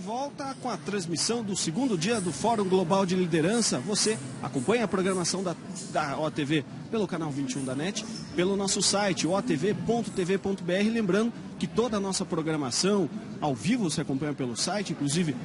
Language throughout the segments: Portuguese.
volta com a transmissão do segundo dia do Fórum Global de Liderança. Você acompanha a programação da OTV pelo canal 21 da NET, pelo nosso site otv.tv.br. Lembrando que toda a nossa programação ao vivo você acompanha pelo site, inclusive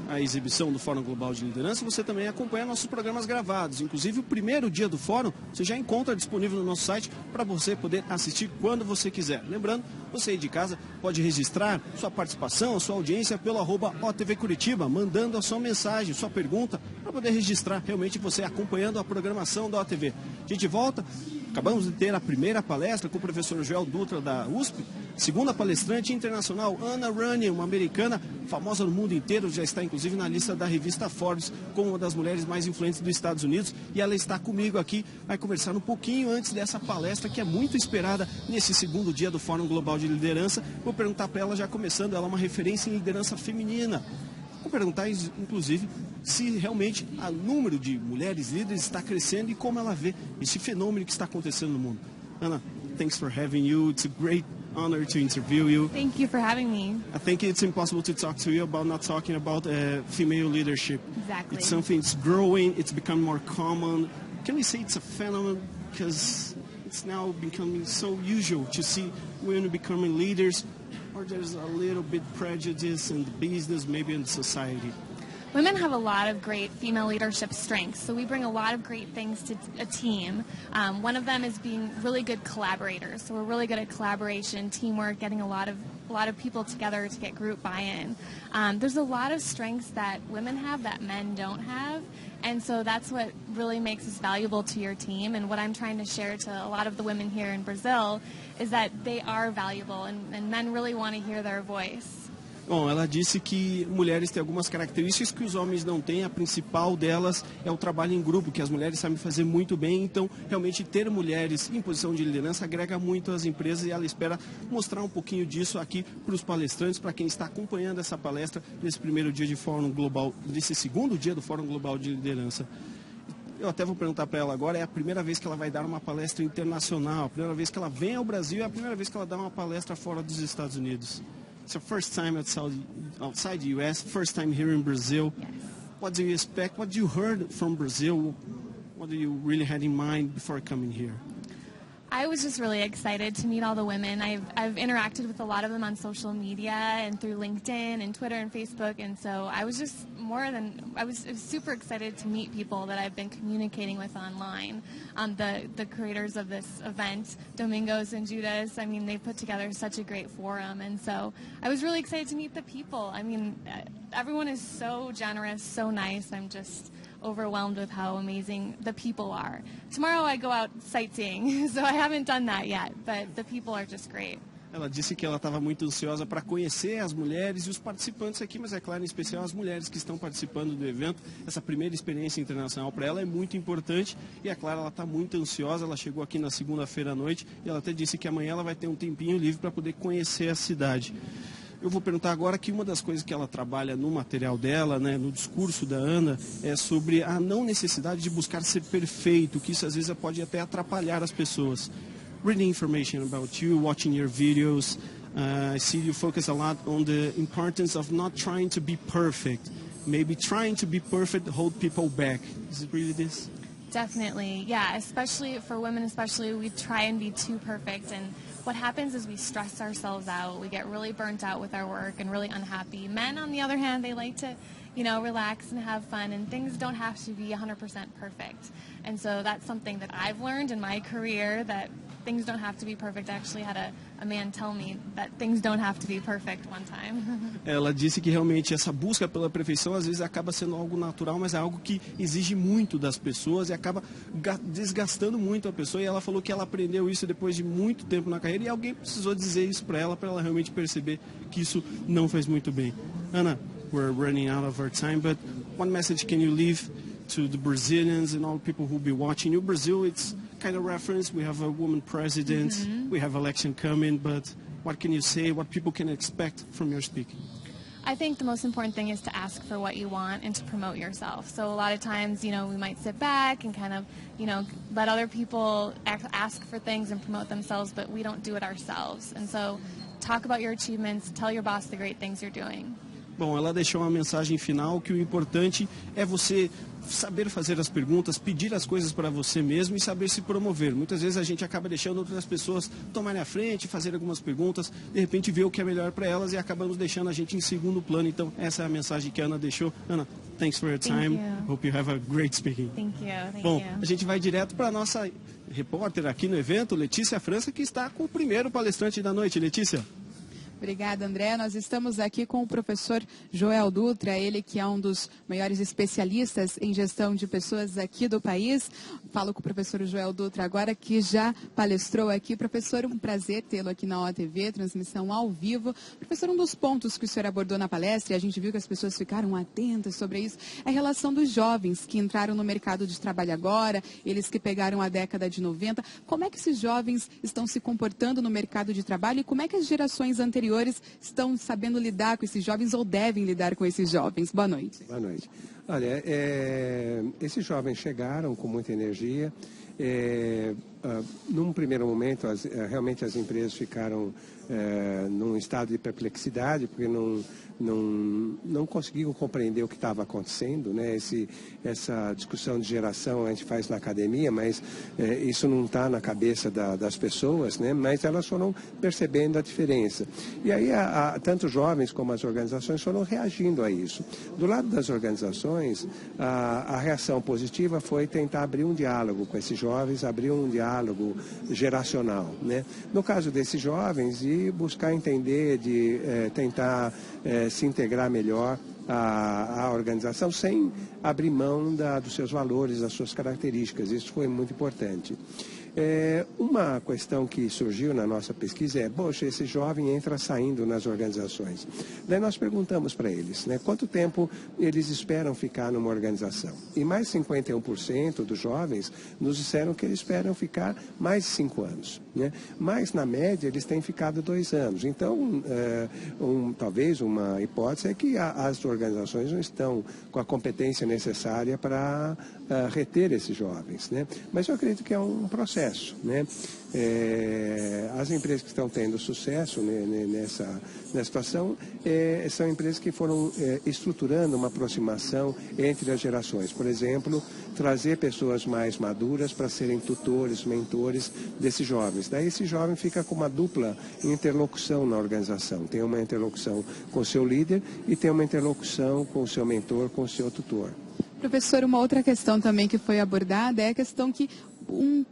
a exibição do Fórum Global de Liderança. Você também acompanha nossos programas gravados. Inclusive o primeiro dia do Fórum você já encontra disponível no nosso site para você poder assistir quando você quiser. Lembrando, você aí de casa pode registrar sua participação, sua audiência pelo @OTV Curitiba, mandando a sua mensagem, sua pergunta, para poder registrar realmente você acompanhando a programação da OTV. A gente volta, acabamos de ter a primeira palestra com o professor Joel Dutra da USP, segunda palestrante internacional, Anna Runyan, uma americana famosa no mundo inteiro, já está inclusive na lista da revista Forbes como uma das mulheres mais influentes dos Estados Unidos, e ela está comigo aqui, vai conversar um pouquinho antes dessa palestra que é muito esperada nesse segundo dia do Fórum Global de Liderança. Vou perguntar para ela, já começando, ela é uma referência em liderança feminina. Vou perguntar, inclusive, se realmente o número de mulheres líderes está crescendo e como ela vê esse fenômeno que está acontecendo no mundo. Anna, thanks for having you. It's a great honor to interview you. Thank you for having me. I think it's impossible to talk to you about not talking about female leadership. Exactly. It's something that's growing, it's becoming more common. Can we say it's a phenomenon because it's now becoming so usual to see women becoming leaders, or there's a little bit prejudice in the business, maybe in society? Women have a lot of great female leadership strengths, so we bring a lot of great things to a team. One of them is being really good collaborators. So we're really good at collaboration, teamwork, getting a lot of people together to get group buy-in. There's a lot of strengths that women have that men don't have, and so that's what really makes us valuable to your team. And what I'm trying to share to a lot of the women here in Brazil is that they are valuable, and men really want to hear their voice. Bom, ela disse que mulheres têm algumas características que os homens não têm. A principal delas é o trabalho em grupo, que as mulheres sabem fazer muito bem. Então, realmente, ter mulheres em posição de liderança agrega muito às empresas, e ela espera mostrar um pouquinho disso aqui para os palestrantes, para quem está acompanhando essa palestra nesse primeiro dia de Fórum Global, nesse segundo dia do Fórum Global de Liderança. Eu até vou perguntar para ela agora, é a primeira vez que ela vai dar uma palestra internacional, a primeira vez que ela vem ao Brasil, é a primeira vez que ela dá uma palestra fora dos Estados Unidos. It's your first time outside the U.S., first time here in Brazil. Yes. What do you expect? What you heard from Brazil? What do you really had in mind before coming here? I was just really excited to meet all the women. I've interacted with a lot of them on social media and through LinkedIn and Twitter and Facebook, and so I was just I was super excited to meet people that I've been communicating with online. The creators of this event, Domingos and Judas, I mean, they put together such a great forum, and so I was really excited to meet the people. I mean, everyone is so generous, so nice. I'm just overwhelmed with how amazing the people are. Tomorrow I go out sightseeing, so I haven't done that yet, but the people are just great. Ela disse que ela estava muito ansiosa para conhecer as mulheres e os participantes aqui, mas é claro, em especial as mulheres que estão participando do evento. Essa primeira experiência internacional para ela é muito importante e, é claro, ela está muito ansiosa. Ela chegou aqui na segunda-feira à noite e ela até disse que amanhã ela vai ter um tempinho livre para poder conhecer a cidade. Eu vou perguntar agora que uma das coisas que ela trabalha no material dela, né, no discurso da Ana, é sobre a não necessidade de buscar ser perfeito, que isso às vezes pode até atrapalhar as pessoas. Reading information about you, watching your videos, I see you focus a lot on the importance of not trying to be perfect. Maybe trying to be perfect hold people back. Is it really this? Definitely, yeah, especially for women, we try and be too perfect, and what happens is we stress ourselves out, we get really burnt out with our work and really unhappy. Men, on the other hand, they like to, relax and have fun, and things don't have to be 100% perfect. And so that's something that I've learned in my career, that things don't have to be perfect. I actually had a man tell me that things don't have to be perfect one time. Ela disse que realmente essa busca pela perfeição às vezes acaba sendo algo natural, mas é algo que exige muito das pessoas e acaba desgastando muito a pessoa. E ela falou que ela aprendeu isso depois de muito tempo na carreira, e alguém precisou dizer isso para ela realmente perceber que isso não faz muito bem. Ana, we're running out of our time, but what message can you leave to the Brazilians and all the people who will be watching you? Brazil, it's kind of reference. We have a woman president. We have election coming, but what can you say? What people can expect from your speaking? I think the most important thing is to ask for what you want and to promote yourself. So a lot of times, we might sit back and kind of, let other people ask for things and promote themselves, but we don't do it ourselves. And so talk about your achievements, tell your boss the great things you're doing. Bom, ela deixou uma mensagem final que o importante é você saber fazer as perguntas, pedir as coisas para você mesmo e saber se promover. Muitas vezes a gente acaba deixando outras pessoas tomarem a frente, fazer algumas perguntas, de repente ver o que é melhor para elas e acabamos deixando a gente em segundo plano. Então, essa é a mensagem que a Ana deixou. Ana, thanks for your time. Hope you have a great speaking. Thank you. Bom, a gente vai direto para a nossa repórter aqui no evento, Letícia França, que está com o primeiro palestrante da noite. Letícia. Obrigada, André. Nós estamos aqui com o professor Joel Dutra, ele que é um dos maiores especialistas em gestão de pessoas aqui do país. Falo com o professor Joel Dutra agora, que já palestrou aqui. Professor, um prazer tê-lo aqui na OTV, transmissão ao vivo. Professor, um dos pontos que o senhor abordou na palestra, e a gente viu que as pessoas ficaram atentas sobre isso, é a relação dos jovens que entraram no mercado de trabalho agora, eles que pegaram a década de 90. Como é que esses jovens estão se comportando no mercado de trabalho e como é que as gerações anteriores estão sabendo lidar com esses jovens ou devem lidar com esses jovens? Boa noite. Boa noite. Olha, esses jovens chegaram com muita energia. Num primeiro momento, realmente as empresas ficaram num estado de perplexidade, porque não conseguiam compreender o que estava acontecendo, né? Essa discussão de geração a gente faz na academia, mas isso não está na cabeça das pessoas, né? Mas elas foram percebendo a diferença. E aí, tanto os jovens como as organizações foram reagindo a isso. Do lado das organizações, a reação positiva foi tentar abrir um diálogo com esses jovens, abrir um diálogo geracional, né? No caso desses jovens, e buscar entender, de tentar se integrar melhor à organização sem abrir mão dos seus valores, das suas características. Isso foi muito importante. Uma questão que surgiu na nossa pesquisa é, poxa, esse jovem entra saindo nas organizações. Daí nós perguntamos para eles, né, quanto tempo eles esperam ficar numa organização. E mais 51% dos jovens nos disseram que eles esperam ficar mais de 5 anos. Né? Mas, na média, eles têm ficado 2 anos. Então, talvez uma hipótese é que as organizações não estão com a competência necessária para reter esses jovens. Né? Mas eu acredito que é um processo. Né? As empresas que estão tendo sucesso, né, nessa situação são empresas que foram estruturando uma aproximação entre as gerações. Por exemplo, trazer pessoas mais maduras para serem tutores, mentores desses jovens. Daí esse jovem fica com uma dupla interlocução na organização. Tem uma interlocução com o seu líder e tem uma interlocução com o seu mentor, com o seu tutor. Professor, uma outra questão também que foi abordada é a questão que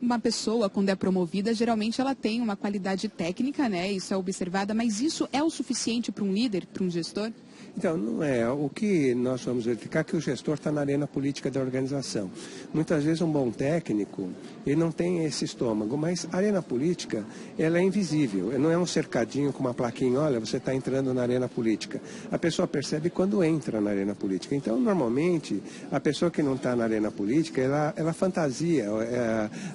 uma pessoa, quando é promovida, geralmente ela tem uma qualidade técnica, né? Isso é observada, mas isso é o suficiente para um líder, para um gestor? Então, não é. O que nós vamos verificar é que o gestor está na arena política da organização. Muitas vezes um bom técnico, ele não tem esse estômago, mas a arena política, ela é invisível. Não é um cercadinho com uma plaquinha, olha, você está entrando na arena política. A pessoa percebe quando entra na arena política. Então, normalmente, a pessoa que não está na arena política, ela fantasia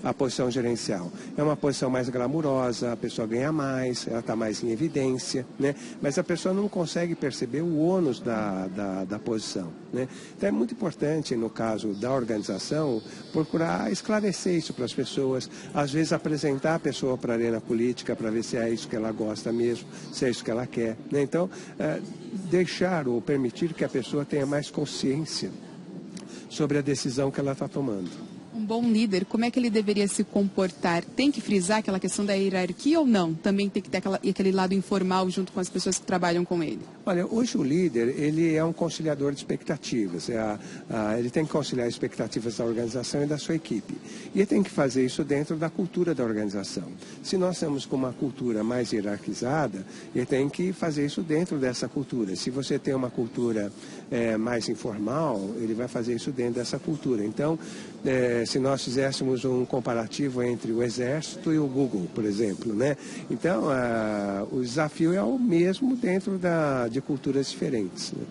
a posição gerencial. É uma posição mais glamurosa, a pessoa ganha mais, ela está mais em evidência, né? Mas a pessoa não consegue perceber o ônus da posição. Né? Então é muito importante, no caso da organização, procurar esclarecer isso para as pessoas, às vezes apresentar a pessoa para a arena política para ver se é isso que ela gosta mesmo, se é isso que ela quer. Né? Então, deixar ou permitir que a pessoa tenha mais consciência sobre a decisão que ela está tomando. Um bom líder, como é que ele deveria se comportar? Tem que frisar aquela questão da hierarquia ou não? Também tem que ter aquele lado informal junto com as pessoas que trabalham com ele? Olha, hoje o líder, ele é um conciliador de expectativas. Ele tem que conciliar expectativas da organização e da sua equipe. E ele tem que fazer isso dentro da cultura da organização. Se nós temos com uma cultura mais hierarquizada, ele tem que fazer isso dentro dessa cultura. Se você tem uma cultura mais informal, ele vai fazer isso dentro dessa cultura. Então, se nós fizéssemos um comparativo entre o Exército e o Google, por exemplo, né? Então, o desafio é o mesmo dentro de culturas diferentes. Né?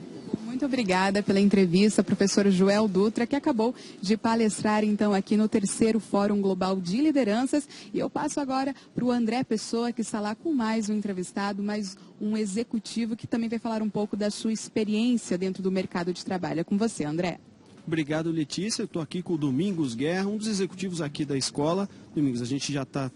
Muito obrigada pela entrevista, professor Joel Dutra, que acabou de palestrar, então, aqui no 3º Fórum Global de Lideranças. E eu passo agora para o André Pessoa, que está lá com mais um entrevistado, mais um executivo, que também vai falar um pouco da sua experiência dentro do mercado de trabalho. É com você, André. Obrigado, Letícia. Eu estou aqui com o Domingos Guerra, um dos executivos aqui da escola. Domingos, a gente já está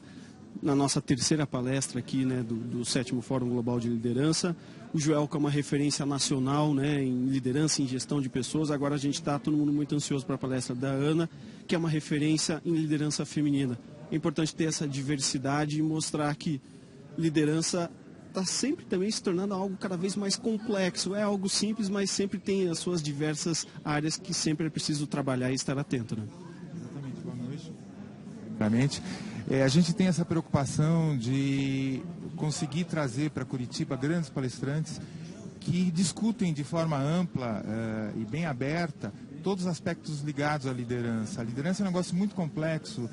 na nossa terceira palestra aqui, né, do 7º Fórum Global de Liderança. O Joel, que é uma referência nacional, né, em liderança e em gestão de pessoas. Agora a gente está todo mundo muito ansioso para a palestra da Ana, que é uma referência em liderança feminina. É importante ter essa diversidade e mostrar que liderança está sempre também se tornando algo cada vez mais complexo. É algo simples, mas sempre tem as suas diversas áreas que sempre é preciso trabalhar e estar atento, né? Exatamente. Boa noite. Primeiramente, a gente tem essa preocupação de conseguir trazer para Curitiba grandes palestrantes que discutem de forma ampla e bem aberta todos os aspectos ligados à liderança. A liderança é um negócio muito complexo,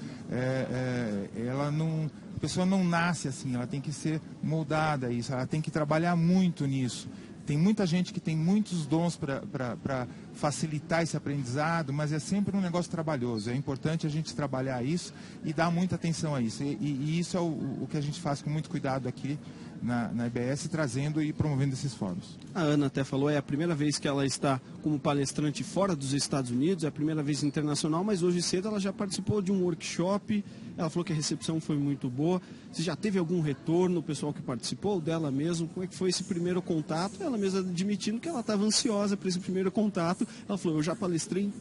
a pessoa não nasce assim, ela tem que ser moldada a isso, ela tem que trabalhar muito nisso. Tem muita gente que tem muitos dons para facilitar esse aprendizado, mas é sempre um negócio trabalhoso. É importante a gente trabalhar isso e dar muita atenção a isso. E isso é o que a gente faz com muito cuidado aqui na IBS, trazendo e promovendo esses fóruns. A Ana até falou, é a primeira vez que ela está como palestrante fora dos Estados Unidos, é a primeira vez internacional, mas hoje cedo ela já participou de um workshop. Ela falou que a recepção foi muito boa. Você já teve algum retorno, o pessoal que participou, dela mesmo? Como é que foi esse primeiro contato? Ela mesma admitindo que ela estava ansiosa para esse primeiro contato. Ela falou, eu já palestrei em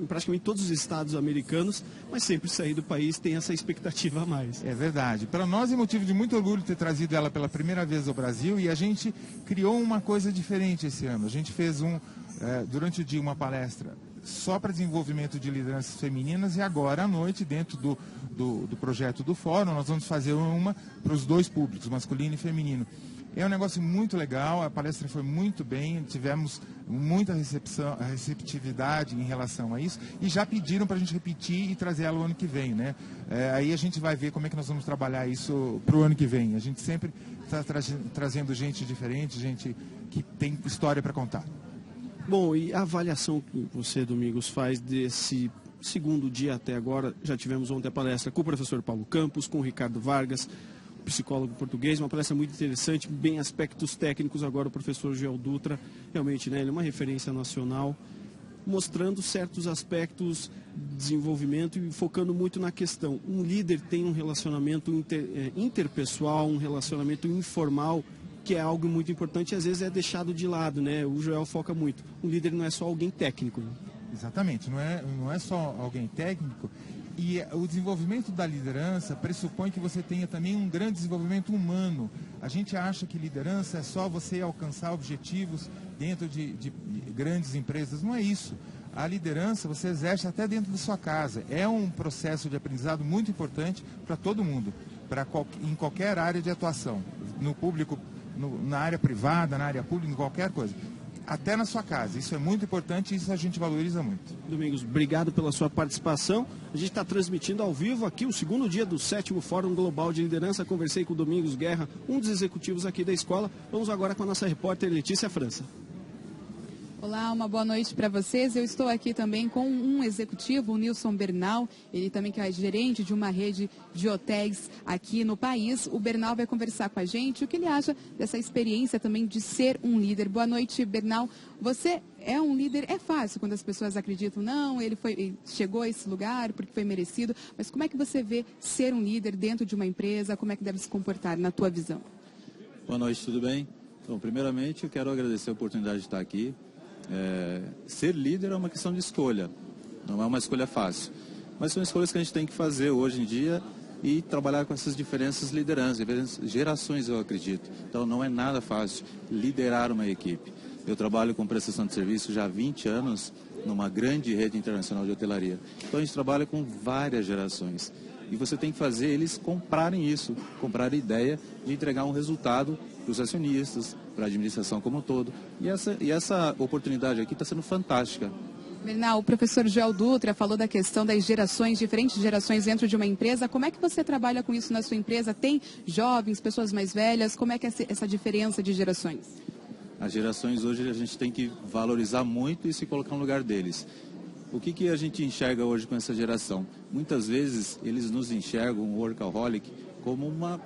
praticamente todos os estados americanos, mas sempre sair do país tem essa expectativa a mais. É verdade. Para nós é motivo de muito orgulho ter trazido ela pela primeira vez ao Brasil, e a gente criou uma coisa diferente esse ano. A gente fez durante o dia uma palestra só para desenvolvimento de lideranças femininas, e agora à noite, dentro do projeto do fórum, nós vamos fazer uma para os dois públicos, masculino e feminino. É um negócio muito legal, a palestra foi muito bem, tivemos muita receptividade em relação a isso, e já pediram para a gente repetir e trazer ela o ano que vem, né? Aí a gente vai ver como é que nós vamos trabalhar isso para o ano que vem. A gente sempre está trazendo gente diferente, gente que tem história para contar. Bom, e a avaliação que você, Domingos, faz desse segundo dia até agora? Já tivemos ontem a palestra com o professor Paulo Campos, com o Ricardo Vargas, psicólogo português, uma palestra muito interessante, bem aspectos técnicos. Agora o professor Joel Dutra, realmente, né, ele é uma referência nacional, mostrando certos aspectos de desenvolvimento e focando muito na questão. Um líder tem um relacionamento interpessoal, um relacionamento informal, que é algo muito importante e às vezes é deixado de lado, né? O Joel foca muito. Um líder não é só alguém técnico, né? Exatamente, não é só alguém técnico. E o desenvolvimento da liderança pressupõe que você tenha também um grande desenvolvimento humano. A gente acha que liderança é só você alcançar objetivos dentro de grandes empresas. Não é isso. A liderança você exerce até dentro da sua casa. É um processo de aprendizado muito importante para todo mundo, em qualquer área de atuação, no público, na área privada, na área pública, em qualquer coisa. Até na sua casa. Isso é muito importante e isso a gente valoriza muito. Domingos, obrigado pela sua participação. A gente está transmitindo ao vivo aqui o segundo dia do 7º Fórum Global de Liderança. Conversei com o Domingos Guerra, um dos executivos aqui da escola. Vamos agora com a nossa repórter Letícia França. Olá, uma boa noite para vocês. Eu estou aqui também com um executivo, o Nilson Bernal, ele também que é gerente de uma rede de hotéis aqui no país. O Bernal vai conversar com a gente o que ele acha dessa experiência também de ser um líder. Boa noite, Bernal. Você é um líder, é fácil quando as pessoas acreditam, não, ele chegou a esse lugar porque foi merecido, mas como é que você vê ser um líder dentro de uma empresa, como é que deve se comportar na tua visão? Boa noite, tudo bem? Então, primeiramente, eu quero agradecer a oportunidade de estar aqui. Ser líder é uma questão de escolha, não é uma escolha fácil, mas são escolhas que a gente tem que fazer hoje em dia e trabalhar com essas diferentes lideranças, gerações, eu acredito. Então não é nada fácil liderar uma equipe. Eu trabalho com prestação de serviço já há 20 anos numa grande rede internacional de hotelaria. Então a gente trabalha com várias gerações e você tem que fazer eles comprarem isso, comprar a ideia de entregar um resultado para os acionistas, para a administração como um todo. E essa oportunidade aqui está sendo fantástica. Bernal, o professor Joel Dutra falou da questão das gerações, diferentes gerações dentro de uma empresa. Como é que você trabalha com isso na sua empresa? Tem jovens, pessoas mais velhas? Como é que é essa diferença de gerações? As gerações hoje a gente tem que valorizar muito e se colocar no lugar deles. O que a gente enxerga hoje com essa geração? Muitas vezes eles nos enxergam, um workaholic, como uma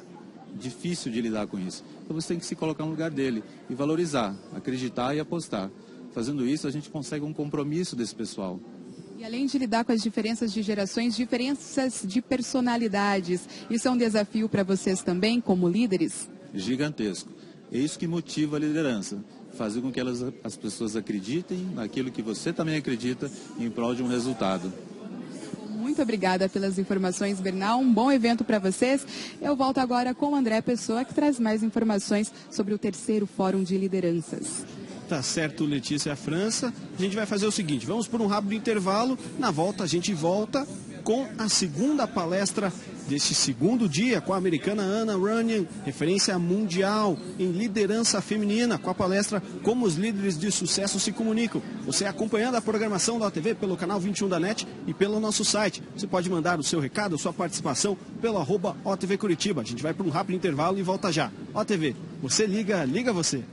difícil de lidar com isso. Então você tem que se colocar no lugar dele e valorizar, acreditar e apostar. Fazendo isso, a gente consegue um compromisso desse pessoal. E E além de lidar com as diferenças de gerações, diferenças de personalidades, isso é um desafio para vocês também, como líderes? Gigantesco. É isso que motiva a liderança. Fazer com que as pessoas acreditem naquilo que você também acredita em prol de um resultado. Muito obrigada pelas informações, Bernal. Um bom evento para vocês. Eu volto agora com o André Pessoa, que traz mais informações sobre o terceiro Fórum de Lideranças. Tá certo, Letícia França. A gente vai fazer o seguinte, vamos por um rápido intervalo. Na volta, a gente volta com a segunda palestra deste segundo dia, com a americana Anna Runyan, referência mundial em liderança feminina, com a palestra Como os Líderes de Sucesso se Comunicam. Você acompanhando a programação da OTV pelo canal 21 da NET e pelo nosso site. Você pode mandar o seu recado, a sua participação pelo @OTV Curitiba. A gente vai para um rápido intervalo e volta já. OTV, você liga, liga você.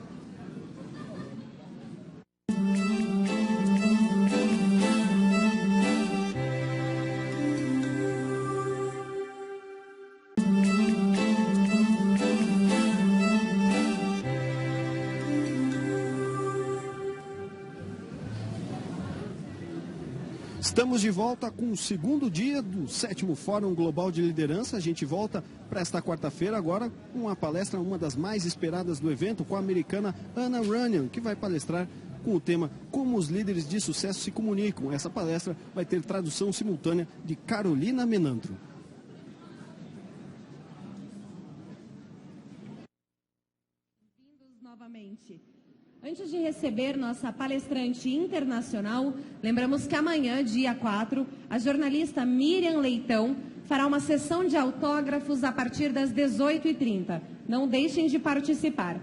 Estamos de volta com o segundo dia do 7º Fórum Global de Liderança. A gente volta para esta quarta-feira agora com uma palestra, uma das mais esperadas do evento, com a americana Anna Runyan, que vai palestrar com o tema Como os Líderes de Sucesso se Comunicam. Essa palestra vai ter tradução simultânea de Carolina Menandro. Bem-vindos novamente. Antes de receber nossa palestrante internacional, lembramos que amanhã, dia 4, a jornalista Miriam Leitão fará uma sessão de autógrafos a partir das 18h30. Não deixem de participar.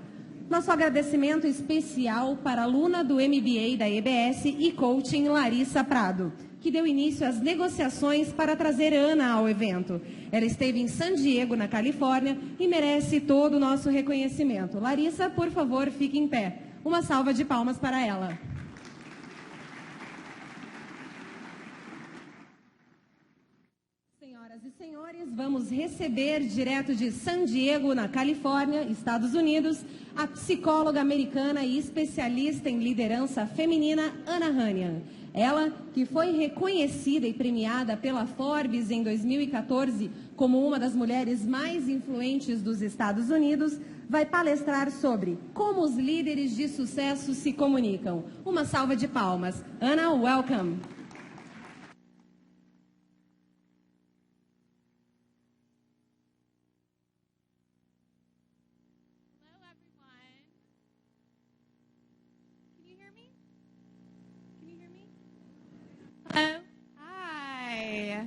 Nosso agradecimento especial para a aluna do MBA da EBS e coaching Larissa Prado, que deu início às negociações para trazer Ana ao evento. Ela esteve em San Diego, na Califórnia, e merece todo o nosso reconhecimento. Larissa, por favor, fique em pé. Uma salva de palmas para ela. Senhoras e senhores, vamos receber direto de San Diego, na Califórnia, Estados Unidos, a psicóloga americana e especialista em liderança feminina, Anna Runyan. Ela, que foi reconhecida e premiada pela Forbes em 2014 como uma das mulheres mais influentes dos Estados Unidos, vai palestrar sobre como os líderes de sucesso se comunicam. Uma salva de palmas. Anna, welcome. Hello, everyone. Can you hear me? Can you hear me? Hello. Hi.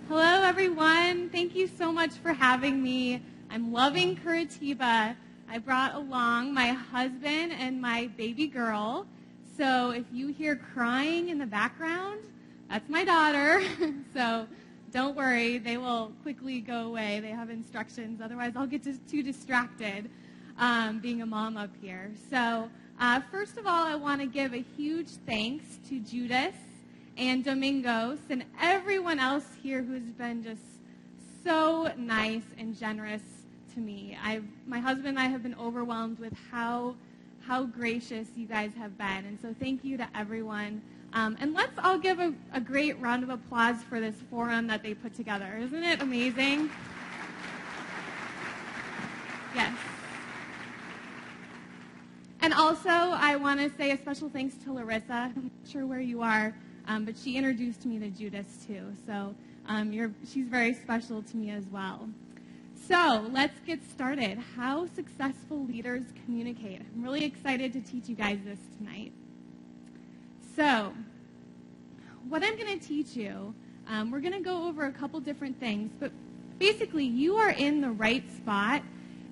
Hello, everyone. Thank you so much for having me. I'm loving Curitiba. I brought along my husband and my baby girl. So if you hear crying in the background, that's my daughter. So don't worry, they will quickly go away. They have instructions. Otherwise, I'll get too distracted being a mom up here. So first of all, I want to give a huge thanks to Judas and Domingos and everyone else here who's been just so nice and generous to me. My husband and I have been overwhelmed with how gracious you guys have been. And so thank you to everyone. And let's all give a great round of applause for this forum that they put together. Isn't it amazing? Yes. And also, I want to say a special thanks to Larissa. I'm not sure where you are, but she introduced me to Judas too. So she's very special to me as well. So let's get started. How successful leaders communicate. I'm really excited to teach you guys this tonight. So what I'm going to teach you, we're going to go over a couple different things, but basically you are in the right spot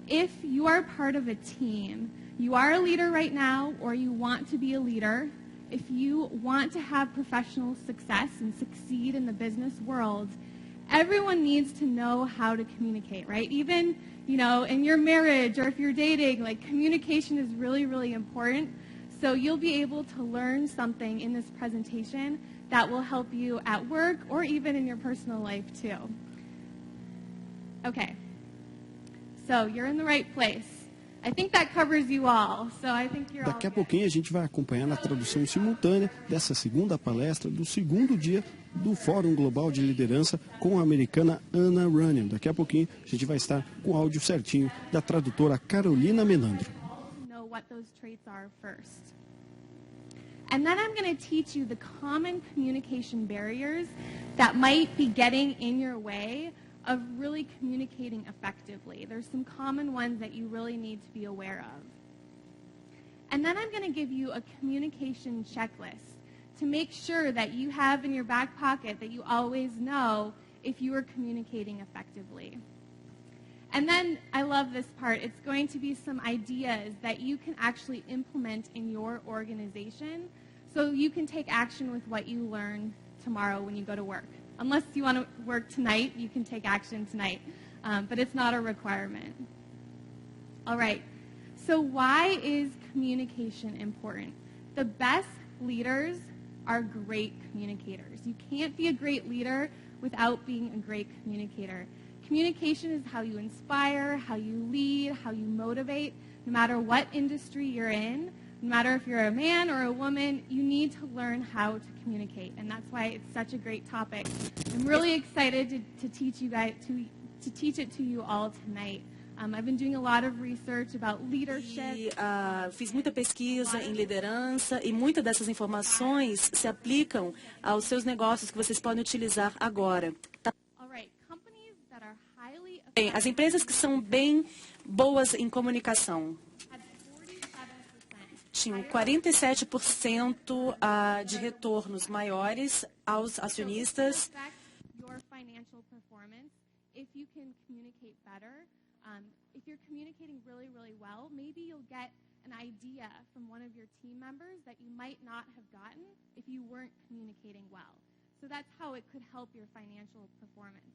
if you are part of a team. You are a leader right now, or you want to be a leader. If you want to have professional success and succeed in the business world, everyone needs to know how to communicate, right? Even, in your marriage or if you're dating, communication is really, really important. So you'll be able to learn something in this presentation that will help you at work or even in your personal life too. Okay. So you're in the right place. I think that covers you all. So I think you're all Daqui a good. pouquinho a gente vai acompanhar na tradução simultânea dessa segunda palestra do segundo dia do Fórum Global de Liderança com a americana Anna Runyon. Daqui a pouquinho a gente vai estar com o áudio certinho da tradutora Carolina Menandro. Know what those traits are first. And then I'm going to teach you the common communication barriers that might be getting in your way of really communicating effectively. There's some common ones that you really need to be aware of. And then I'm going to give you a communication checklist to make sure that you have in your back pocket that you always know if you are communicating effectively. And then, I love this part, it's going to be some ideas that you can actually implement in your organization so you can take action with what you learn tomorrow when you go to work. Unless you want to work tonight, you can take action tonight, but it's not a requirement. All right, so why is communication important? The best leaders are great communicators. You can't be a great leader without being a great communicator. Communication is how you inspire, how you lead, how you motivate. No matter what industry you're in, no matter if you're a man or a woman, you need to learn how to communicate. And that's why it's such a great topic. I'm really excited to teach you guys, to teach it to you all tonight. I've been doing a lot of research about leadership. Fiz muita pesquisa em liderança e muitas dessas informações se aplicam aos seus negócios que vocês podem utilizar agora. Bem, as empresas que são bem boas em comunicação tinham 47% de retornos maiores aos acionistas. If you're communicating really, really well, maybe you'll get an idea from one of your team members that you might not have gotten if you weren't communicating well. So that's how it could help your financial performance.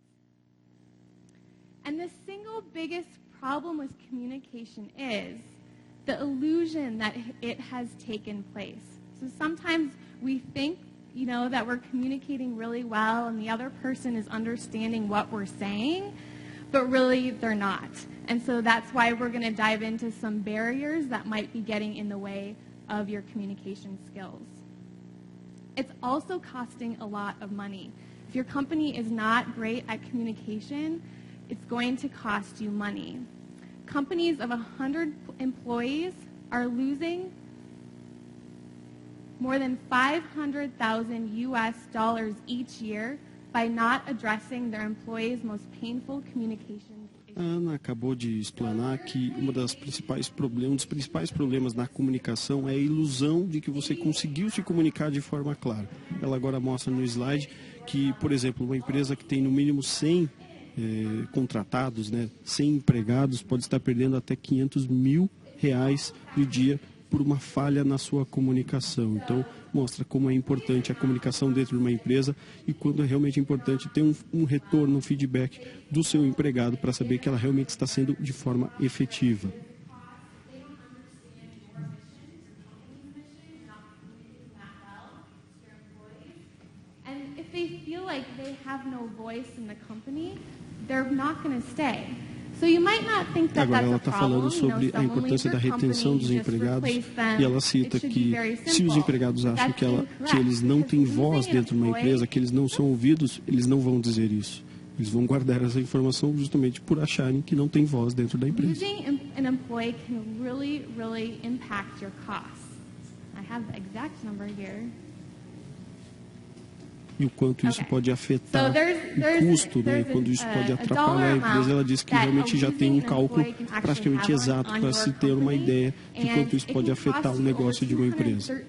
And the single biggest problem with communication is the illusion that it has taken place. So sometimes we think, that we're communicating really well and the other person is understanding what we're saying, but really they're not. And so that's why we're going to dive into some barriers that might be getting in the way of your communication skills. It's also costing a lot of money. If your company is not great at communication, it's going to cost you money. Companies of 100 employees are losing more than $500,000 US each year by not addressing their employees' most painful communication. A Ana acabou de explanar que um dos principais problemas na comunicação é a ilusão de que você conseguiu se comunicar de forma clara. Ela agora mostra no slide que, por exemplo, uma empresa que tem no mínimo 100 contratados, 100 empregados, pode estar perdendo até R$500 mil no dia por uma falha na sua comunicação. Então, mostra como é importante a comunicação dentro de uma empresa e quando é realmente importante ter um retorno, um feedback do seu empregado para saber que ela realmente está sendo de forma efetiva. And if they feel like they have no voice in the company, they're not going to stay. Agora ela está falando sobre a importância da retenção dos empregados e ela cita que se os empregados acham que eles não têm voz dentro de uma empresa, que eles não são ouvidos, eles não vão dizer isso. Eles vão guardar essa informação justamente por acharem que não tem voz dentro da empresa. Losing an employee can really, really impact your costs. I have the exact number here. E o quanto isso pode afetar o custo, quando isso pode atrapalhar a empresa. Ela diz que realmente já tem um cálculo praticamente exato para se ter uma ideia de quanto isso pode afetar o negócio de uma empresa.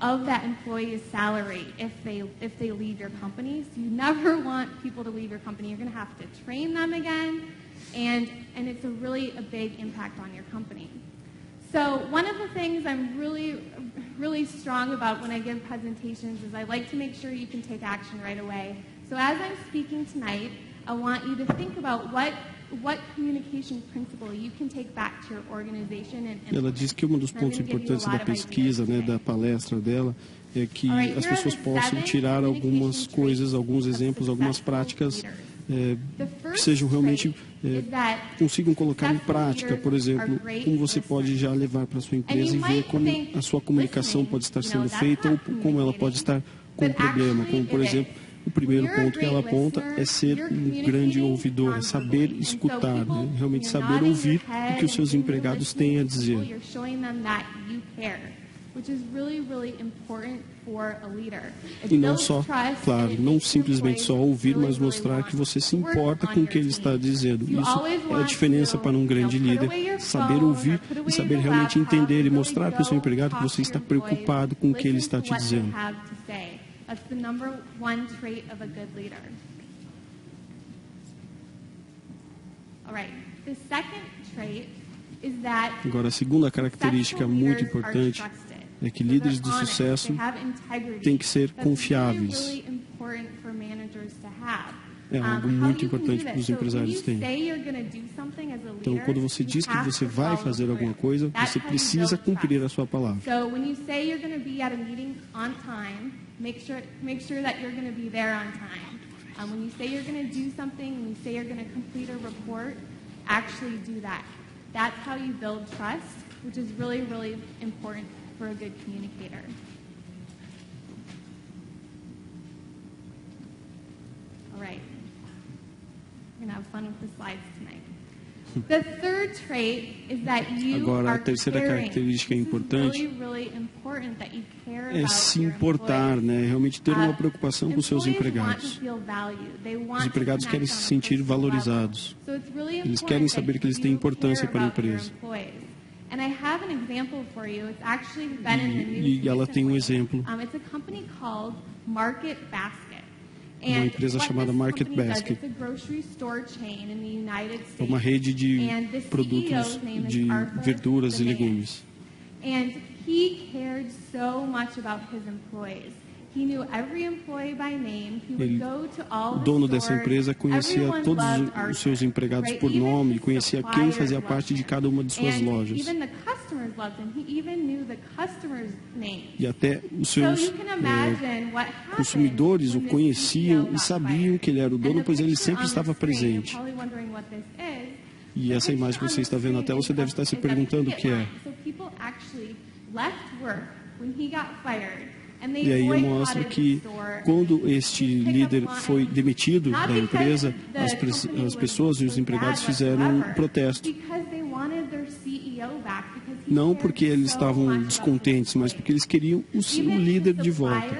Of that employee's salary if they leave your company. So you never want people to leave your company. You're going to have to train them again, and it's a big impact on your company. So one of the things I'm really strong about when I give presentations is I like to make sure you can take action right away. So as I'm speaking tonight, I want you to think about what communication principle you can take back to your organization and ela diz que um dos pontos importantes da pesquisa, da palestra dela, é que as pessoas possam tirar algumas coisas, alguns exemplos, algumas práticas que sejam realmente consigam colocar em prática, por exemplo, como você pode já levar para a sua empresa e ver como a sua comunicação pode estar sendo feita ou como ela pode estar com problema, como por exemplo, o primeiro ponto que ela aponta é ser um grande ouvidor, é saber escutar, né? Realmente saber ouvir o que os seus empregados têm a dizer. E não só, claro, não simplesmente só ouvir, mas mostrar que você se importa com o que ele está dizendo. Isso é a diferença para um grande líder, saber ouvir e saber realmente entender e mostrar para o seu empregado que você está preocupado com o que ele está te dizendo. That's the number one trait of a good leader. All right. The second trait is that agora, a segunda característica muito importante é que líderes de sucesso têm que ser confiáveis. É algo muito importante para os empresários terem. Então, quando você diz que você vai fazer alguma coisa, você precisa cumprir a sua palavra. Make sure that you're going to be there on time. When you say you're going to do something, when you say you're going to complete a report, actually do that. That's how you build trust, which is really, really important for a good communicator. All right. We're going to have fun with the slides tonight. The third trait is that you agora, a are terceira característica importante é se importar, né? Realmente ter uma preocupação com seus empregados. Os empregados querem se sentir valorizados. Eles querem saber que eles têm importância para a empresa. E ela tem um exemplo. Uma empresa chamada Market Basket. É uma rede de produtos de verduras e legumes. O dono dessa empresa conhecia todos os seus empregados por nome e conhecia quem fazia parte de cada uma de suas lojas. E até os seus consumidores o conheciam e sabiam que ele era o dono, pois ele sempre estava presente. E essa imagem que você está vendo na tela, você deve estar se perguntando o que é. E aí mostra que quando este líder foi demitido da empresa, as pessoas e os empregados fizeram um protesto. Não porque eles estavam descontentes, mas porque eles queriam o líder de volta.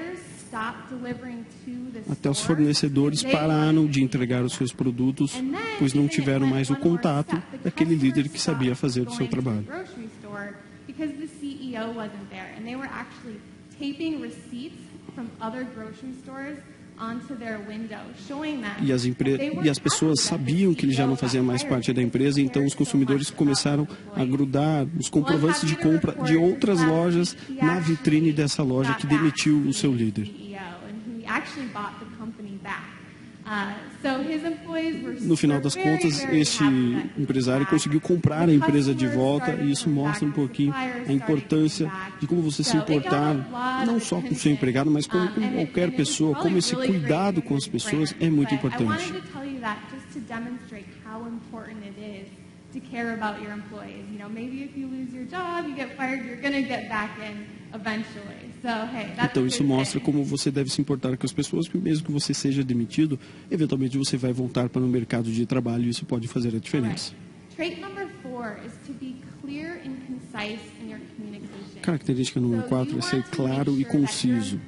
Até os fornecedores pararam de entregar os seus produtos, pois não tiveram mais o contato daquele líder que sabia fazer o seu trabalho. E as pessoas sabiam que ele já não fazia mais parte da empresa, então os consumidores começaram a grudar os comprovantes de compra de outras lojas na vitrine dessa loja que demitiu o seu líder. No final das contas, este empresário conseguiu comprar a empresa de volta e isso mostra um pouquinho a importância de como você se importar, não só com o seu empregado, mas com qualquer pessoa, como esse cuidado com as pessoas é muito importante. To care about your employees. You know, maybe if you lose your job, you get fired, you're going to get back in eventually. So, hey, that's então isso mostra como você deve se importar com as pessoas, porque mesmo que você seja demitido, eventualmente você vai voltar para o mercado de trabalho e isso pode fazer a diferença. Trait number 4 is to be clear and concise in your communication. Característica número 4 é ser claro e conciso.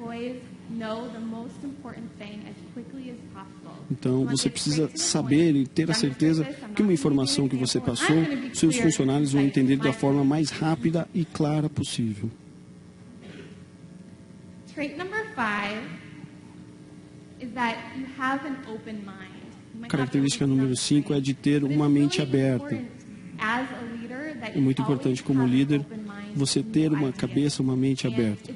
Então, você precisa saber e ter a certeza que uma informação que você passou, seus funcionários vão entender da forma mais rápida e clara possível. Característica número 5 é de ter uma mente aberta. É muito importante como líder você ter uma cabeça, uma mente aberta.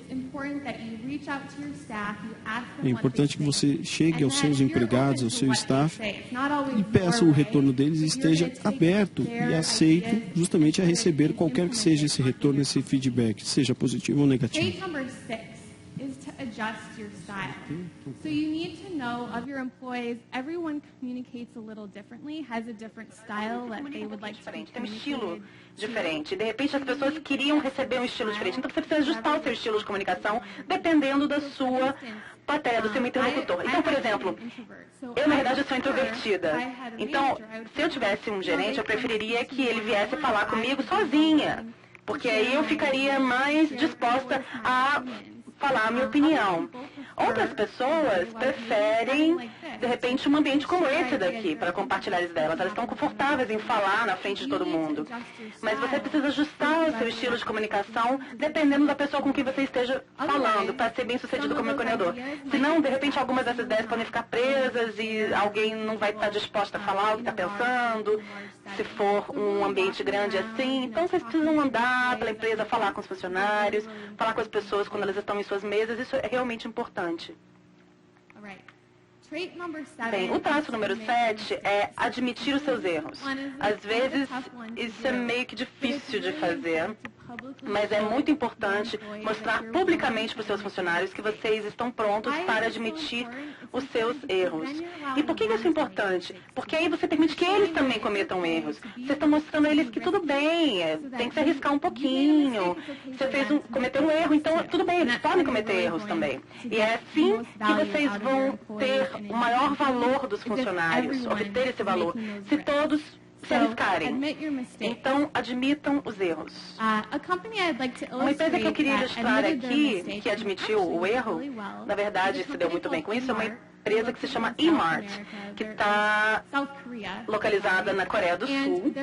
É importante que você chegue aos seus empregados, ao seu staff e peça o retorno deles e esteja aberto e aceito justamente a receber qualquer que seja esse retorno, esse feedback, seja positivo ou negativo. So you need to know of your employees, everyone communicates a little differently, has a different style that they would like to be Tem um estilo communicated diferente. De repente, as pessoas queriam receber um estilo diferente. Então, você precisa ajustar o seu estilo de comunicação dependendo da sua plateia, do seu interlocutor. Então, por exemplo, eu, na verdade, sou introvertida. Então, se eu tivesse um gerente, eu preferiria que ele viesse falar comigo sozinha, porque aí eu ficaria mais disposta a falar a minha opinião. Outras pessoas preferem, de repente, um ambiente como esse daqui, para compartilhar as ideias. Elas estão confortáveis em falar na frente de todo mundo. Mas você precisa ajustar o seu estilo de comunicação dependendo da pessoa com quem você esteja falando, para ser bem sucedido como empreendedor. Senão, de repente, algumas dessas ideias podem ficar presas e alguém não vai estar disposto a falar o que está pensando, se for um ambiente grande assim. Então, vocês precisam andar pela empresa, falar com os funcionários, falar com as pessoas quando elas estão em suas mesas. Isso é realmente importante. Bem, o traço número 7 é admitir os seus erros. Às vezes, isso é meio que difícil de fazer, mas é muito importante mostrar publicamente para os seus funcionários que vocês estão prontos para admitir os seus erros. E por que isso é importante? Porque aí você permite que eles também cometam erros. Você está mostrando a eles que tudo bem, tem que se arriscar um pouquinho. Você cometeu um erro, então tudo bem, eles podem cometer erros também. E é assim que vocês vão ter o maior valor dos funcionários, obter esse valor, se todos se arriscarem. Então, admitam os erros. Uma empresa que eu queria ilustrar aqui, que admitiu o erro, na verdade se deu muito bem com isso, é uma empresa que se chama eMart, que está localizada na Coreia do Sul.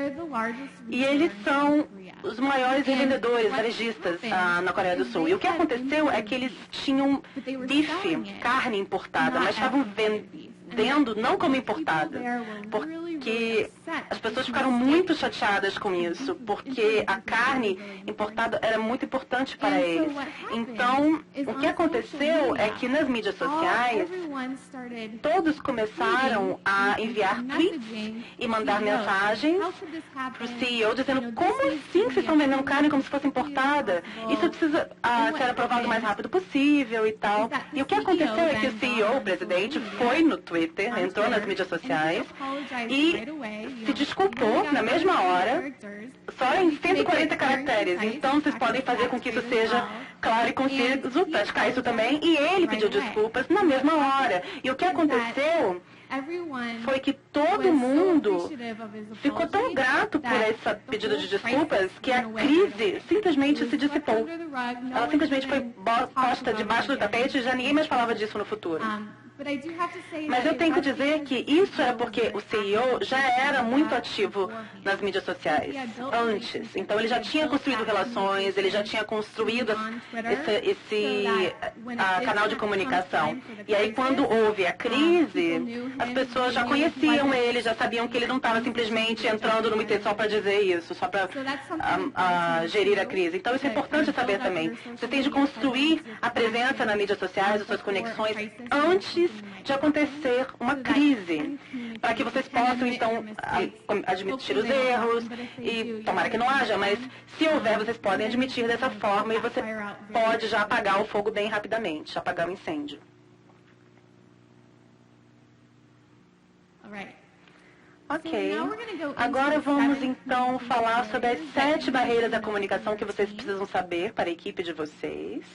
E eles são os maiores revendedores, varejistas na Coreia do Sul. E o que aconteceu é que eles tinham bife, carne importada, mas estavam vendendo não como importada, porque as pessoas ficaram muito chateadas com isso, porque a carne importada era muito importante para eles. Então, o que aconteceu é que nas mídias sociais, todos começaram a enviar tweets e mandar mensagens para o CEO dizendo: como assim vocês estão vendendo carne como se fosse importada? Isso precisa ser aprovado o mais rápido possível e tal. E o que aconteceu é que o CEO, o presidente, foi no Twitter, entrou nas mídias sociais e se desculpou na mesma hora, só em 140 caracteres. Então, vocês podem fazer com que isso seja claro e conciso, praticar isso também. E ele pediu desculpas na mesma hora. E o que aconteceu foi que todo mundo ficou tão grato por esse pedido de desculpas que a crise simplesmente se dissipou. Ela simplesmente foi posta debaixo do tapete e já ninguém mais falava disso no futuro. Mas eu tenho que dizer que isso era porque o CEO já era muito ativo nas mídias sociais antes. Então ele já tinha construído relações, ele já tinha construído esse canal de comunicação. E aí quando houve a crise, as pessoas já conheciam ele, já sabiam que ele não estava simplesmente entrando no Twitter só para dizer isso, só para gerir a crise. Então isso é importante saber também. Você tem de construir a presença nas mídias sociais, as suas conexões, antes de acontecer uma crise, para que vocês possam, então, admitir os erros, e tomara que não haja, mas se houver, vocês podem admitir dessa forma e você pode já apagar o fogo bem rapidamente, apagar o incêndio. Ok. Agora vamos, então, falar sobre as 7 barreiras da comunicação que vocês precisam saber para a equipe de vocês.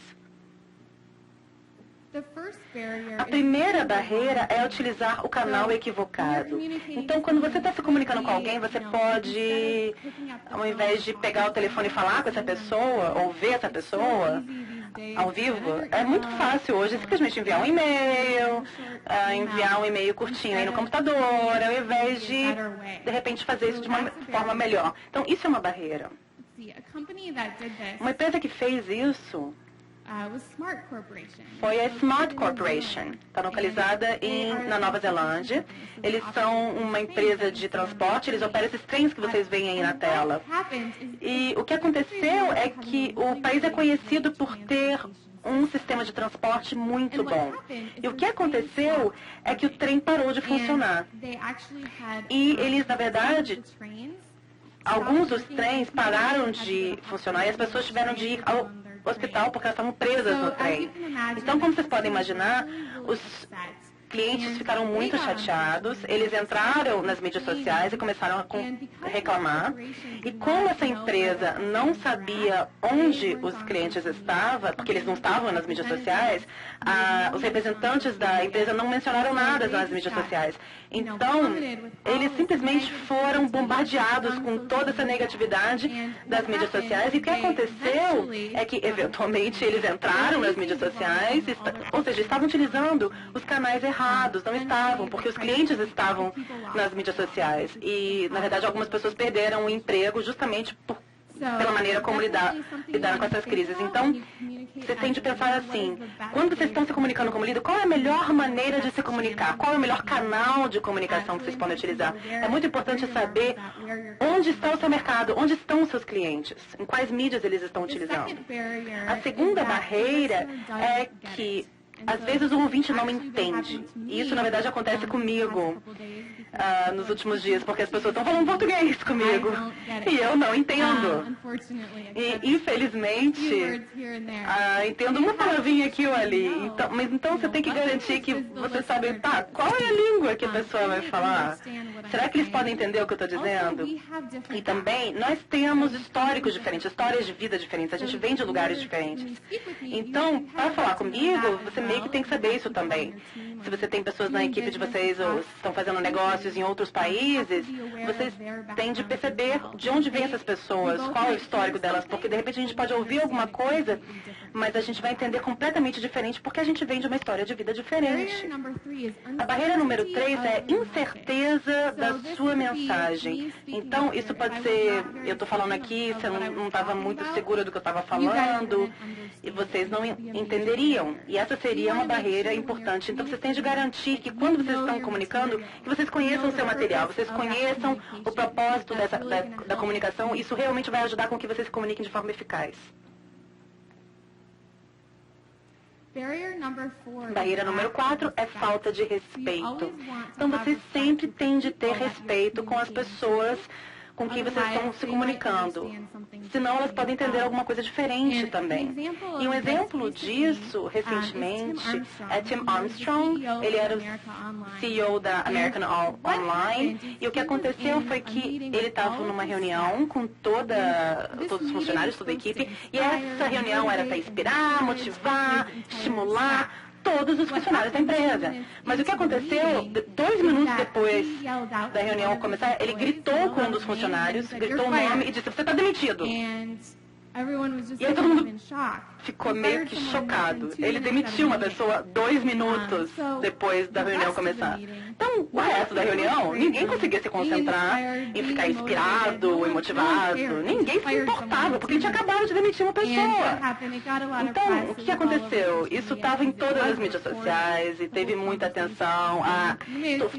A primeira barreira é utilizar o canal equivocado. Então, quando você está se comunicando com alguém, você pode, ao invés de pegar o telefone e falar com essa pessoa, ou ver essa pessoa ao vivo, é muito fácil hoje simplesmente enviar um e-mail, enviar um e-mail curtinho aí no computador, ao invés de repente, fazer isso de uma forma melhor. Então, isso é uma barreira. Uma empresa que fez isso foi a Smart Corporation. Está localizada na Nova Zelândia. Eles são uma empresa de transporte, eles operam esses trens que vocês veem aí na tela. E o que aconteceu é que o país é conhecido por ter um sistema de transporte muito bom. E o que aconteceu é que o trem parou de funcionar. E eles, na verdade, alguns dos trens pararam de funcionar e as pessoas tiveram de ir ao hospital porque elas estavam presas no trem. Então, como vocês podem imaginar, Os clientes ficaram muito chateados, eles entraram nas mídias sociais e começaram a reclamar. E como essa empresa não sabia onde os clientes estavam, porque eles não estavam nas mídias sociais, os representantes da empresa não mencionaram nada nas mídias sociais. Então, eles simplesmente foram bombardeados com toda essa negatividade das mídias sociais. E o que aconteceu é que, eventualmente, eles entraram nas mídias sociais, ou seja, estavam utilizando os canais errados, não estavam, porque os clientes estavam nas mídias sociais. E, na verdade, algumas pessoas perderam o emprego justamente pela maneira como lidaram com essas crises. Então, você tem de pensar assim, quando vocês estão se comunicando como líder, qual é a melhor maneira de se comunicar? Qual é o melhor canal de comunicação que vocês podem utilizar? É muito importante saber onde está o seu mercado, onde estão os seus clientes, em quais mídias eles estão utilizando. A segunda barreira é que às vezes o ouvinte não entende. E isso, na verdade, acontece comigo nos últimos dias, porque as pessoas estão falando português comigo e eu não entendo. E, infelizmente, entendo uma palavrinha aqui ou ali. Então você tem que garantir que você sabe, qual é a língua que a pessoa vai falar? Será que eles podem entender o que eu estou dizendo? E também, nós temos históricos diferentes, histórias de vida diferentes. A gente vem de lugares diferentes. Então, para falar comigo, você meio que tem que saber isso também. Se você tem pessoas na equipe de vocês ou estão fazendo negócios em outros países, vocês têm de perceber de onde vêm essas pessoas, qual é o histórico delas, porque de repente a gente pode ouvir alguma coisa, mas a gente vai entender completamente diferente porque a gente vem de uma história de vida diferente. A barreira número 3 é incerteza da sua mensagem. Então, isso pode ser, eu estou falando aqui, você não estava muito segura do que eu estava falando, e vocês não entenderiam. E essa seria uma barreira importante. Então, vocês têm de garantir que quando vocês estão comunicando, que vocês conheçam o seu material, vocês conheçam o propósito da comunicação. Isso realmente vai ajudar com que vocês se comuniquem de forma eficaz. Barreira número 4 é falta de respeito. Então, vocês sempre têm de ter respeito com as pessoas com quem vocês estão se comunicando. Senão, elas podem entender alguma coisa diferente também. E um exemplo disso, recentemente, é Tim Armstrong. Ele era o CEO da American Online. E o que aconteceu foi que ele estava numa reunião com todos os funcionários, toda a equipe. E essa reunião era para inspirar, motivar, estimular todos os funcionários da empresa. Mas o que aconteceu, 2 minutos depois da reunião começar, ele gritou com um dos funcionários, gritou o nome e disse, você está demitido. E aí todo mundo ficou meio que chocado. Ele demitiu uma pessoa 2 minutos depois da reunião começar. Então, o resto da reunião, ninguém conseguia se concentrar em ficar inspirado e motivado. Ninguém se importava, porque ele tinha acabado de demitir uma pessoa. Então, o que aconteceu? Isso estava em todas as mídias sociais e teve muita atenção.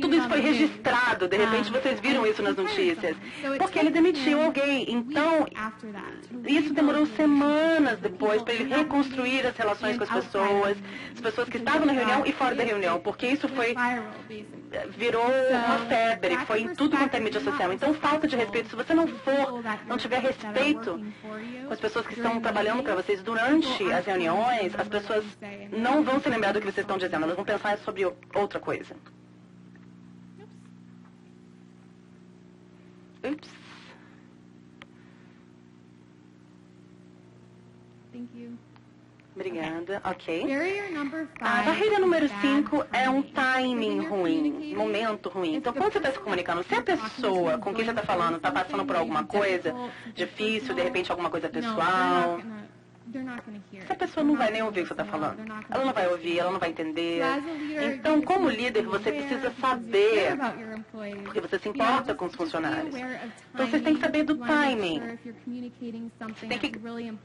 Tudo isso foi registrado. De repente, vocês viram isso nas notícias. Porque ele demitiu alguém. Então, isso demorou semanas depois para ele reconstruir as relações com as pessoas que estavam na reunião e fora da reunião, porque isso virou uma febre, foi em tudo quanto é mídia social. Então, falta de respeito. Se você não tiver respeito com as pessoas que estão trabalhando para vocês durante as reuniões, as pessoas não vão se lembrar do que vocês estão dizendo, elas vão pensar sobre outra coisa. Ups. Obrigada, ok. A barreira número 5 é um timing ruim, momento ruim. Então, quando você está se comunicando, se a pessoa com quem você está falando está passando por alguma coisa difícil, de repente alguma coisa pessoal, essa pessoa não vai nem ouvir o que você está falando. Ela não vai ouvir, ela não vai entender. Então, como líder, você precisa saber, porque você se importa com os funcionários. Então, você tem que saber do timing. Você tem que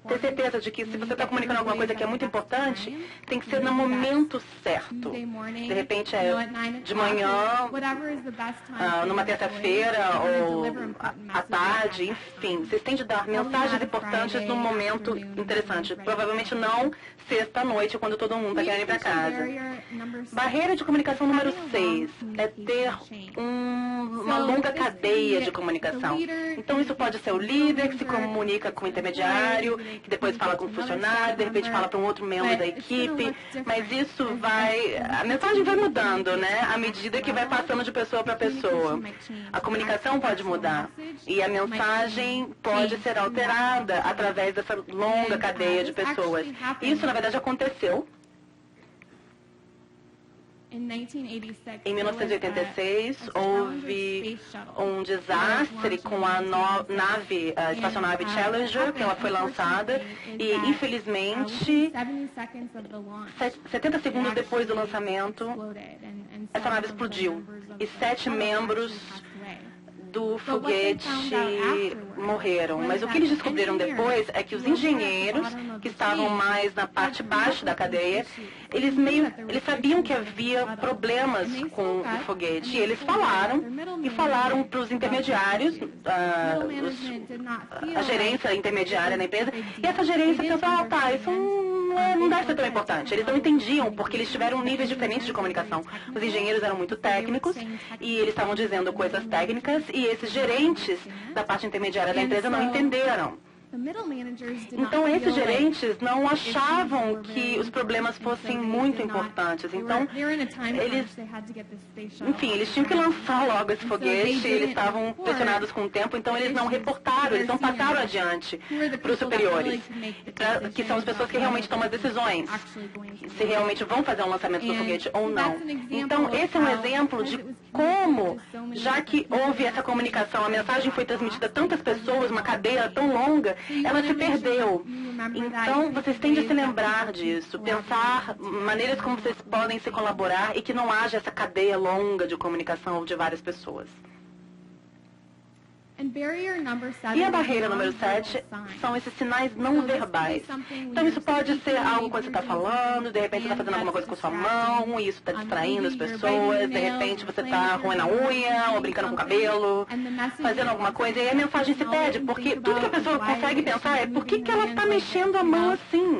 ter certeza de que se você está comunicando alguma coisa que é muito importante, tem que ser no momento certo. De repente, é de manhã, numa terça-feira ou à tarde, enfim. Vocês têm de dar mensagens importantes num momento interessante. Provavelmente não sexta-noite, quando todo mundo está querendo ir para casa. Barreira de comunicação número 6 é ter um uma longa cadeia de comunicação. Então, isso pode ser o líder que se comunica com o intermediário, que depois fala com o funcionário, de repente fala para um outro membro da equipe, mas isso a mensagem vai mudando, né, à medida que vai passando de pessoa para pessoa. A comunicação pode mudar e a mensagem pode ser alterada através dessa longa cadeia de pessoas. Isso, na verdade, aconteceu. Em 1986, houve um desastre com a espaçonave Challenger, que ela foi lançada, e, infelizmente, 70 segundos depois do lançamento, essa nave explodiu e 7 membros do foguete morreram. Mas o que eles descobriram depois é que os engenheiros, que estavam mais na parte baixa da cadeia, eles sabiam que havia problemas com o foguete. E eles falaram para os intermediários, a gerência intermediária da empresa, e essa gerência pensou, isso não deve ser tão importante. Eles não entendiam, porque eles tiveram níveis diferentes de comunicação. Os engenheiros eram muito técnicos, e eles estavam dizendo coisas técnicas, e esses gerentes da parte intermediária da empresa não entenderam. Então, esses gerentes não achavam que os problemas fossem muito importantes. Então, eles tinham que lançar logo esse foguete, eles estavam pressionados com o tempo, então eles não reportaram, eles não passaram adiante para os superiores, que são as pessoas que realmente tomam as decisões, se realmente vão fazer um lançamento do foguete ou não. Então, esse é um exemplo de como, já que houve essa comunicação, a mensagem foi transmitida a tantas pessoas, uma cadeia tão longa, ela se perdeu. Então, vocês têm de se lembrar disso, pensar maneiras como vocês podem se colaborar e que não haja essa cadeia longa de comunicação de várias pessoas. E a barreira número 7 são esses sinais não verbais. Então, isso pode ser algo que você está falando, de repente você está fazendo alguma coisa com sua mão, e isso está distraindo as pessoas, de repente você está roendo a unha, ou brincando com o cabelo, fazendo alguma coisa, e aí a mensagem se perde, porque tudo que a pessoa consegue pensar é por que ela está mexendo a mão assim?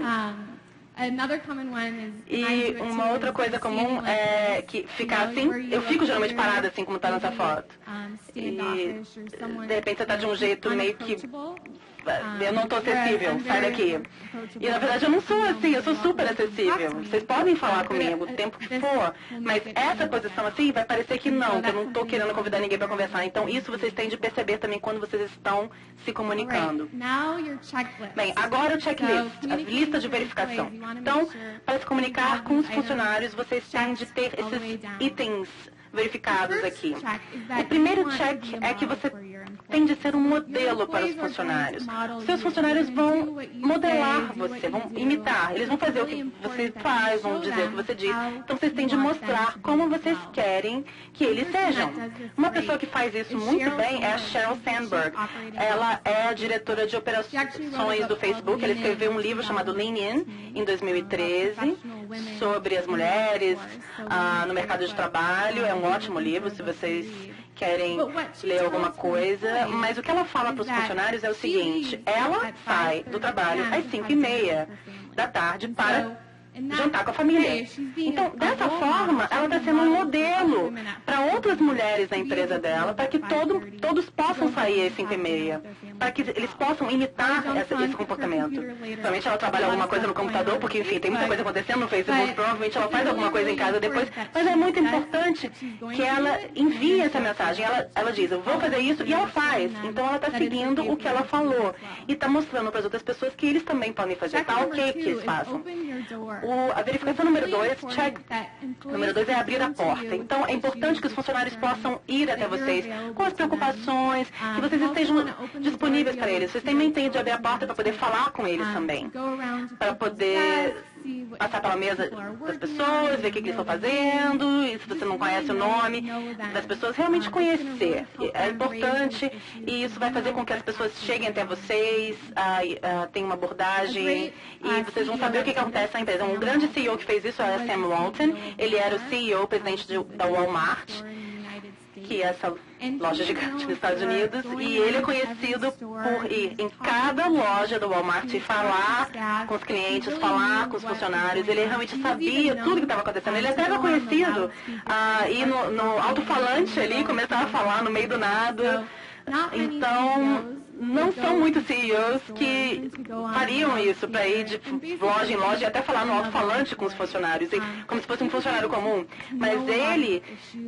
E uma outra coisa comum é que ficar assim, eu fico geralmente parada assim como está nessa foto. E de repente você está de um jeito meio que, eu não estou acessível, sai daqui. E na verdade eu não sou assim, eu sou super acessível. Vocês podem falar comigo o tempo que for, mas essa posição assim vai parecer que eu não estou querendo convidar ninguém para conversar. Então isso vocês têm de perceber também quando vocês estão se comunicando. Bem, agora o checklist, a lista de verificação. Então, para se comunicar com os funcionários, vocês têm de ter esses itens verificados aqui. O primeiro check é que você tem de ser um modelo para os funcionários. Seus funcionários vão modelar você, vão imitar. Eles vão fazer o que você faz, vão dizer o que você diz. Então, vocês têm de mostrar como vocês querem que eles sejam. Uma pessoa que faz isso muito bem é a Sheryl Sandberg. Ela é a diretora de operações do Facebook. Ela escreveu um livro chamado Lean In, em 2013, sobre as mulheres no mercado de trabalho. É um ótimo livro, se vocês querem ler alguma coisa, mas o que ela fala para os funcionários é o seguinte: ela sai do trabalho às 5:30 da tarde para jantar com a família. Então, dessa forma, ela está sendo um modelo para outras mulheres da empresa dela, para que todos possam sair às 5:30, para que eles possam imitar esse comportamento. Provavelmente ela trabalha alguma coisa no computador, porque, enfim, tem muita coisa acontecendo no Facebook, provavelmente ela faz alguma coisa em casa depois, mas é muito importante que ela envie essa mensagem. Ela diz, eu vou fazer isso, e ela faz. Então, ela está seguindo o que ela falou e está mostrando para as outras pessoas que eles também podem fazer. Está ok que eles façam. A verificação número 2, check. Número 2 é abrir a porta. Então, é importante que os funcionários possam ir até vocês com as preocupações, que vocês estejam disponíveis para eles. Vocês também têm de abrir a porta para poder falar com eles também, para poder passar pela mesa das pessoas, ver o que eles estão fazendo, e se você não conhece o nome das pessoas, realmente conhecer. É importante, e isso vai fazer com que as pessoas cheguem até vocês, tenham uma abordagem, e vocês vão saber o que acontece na empresa. Um grande CEO que fez isso é Sam Walton. Ele era o CEO, presidente da Walmart. que é essa loja gigante nos Estados Unidos, e ele é conhecido por ir em cada loja do Walmart e falar com os clientes, falar com os funcionários. Ele realmente sabia tudo que estava acontecendo. Ele até era conhecido ir no alto-falante ali, começar a falar no meio do nada. Então, não são muitos CEOs que fariam isso para ir de loja em loja e até falar no alto-falante com os funcionários, como se fosse um funcionário comum. Mas ele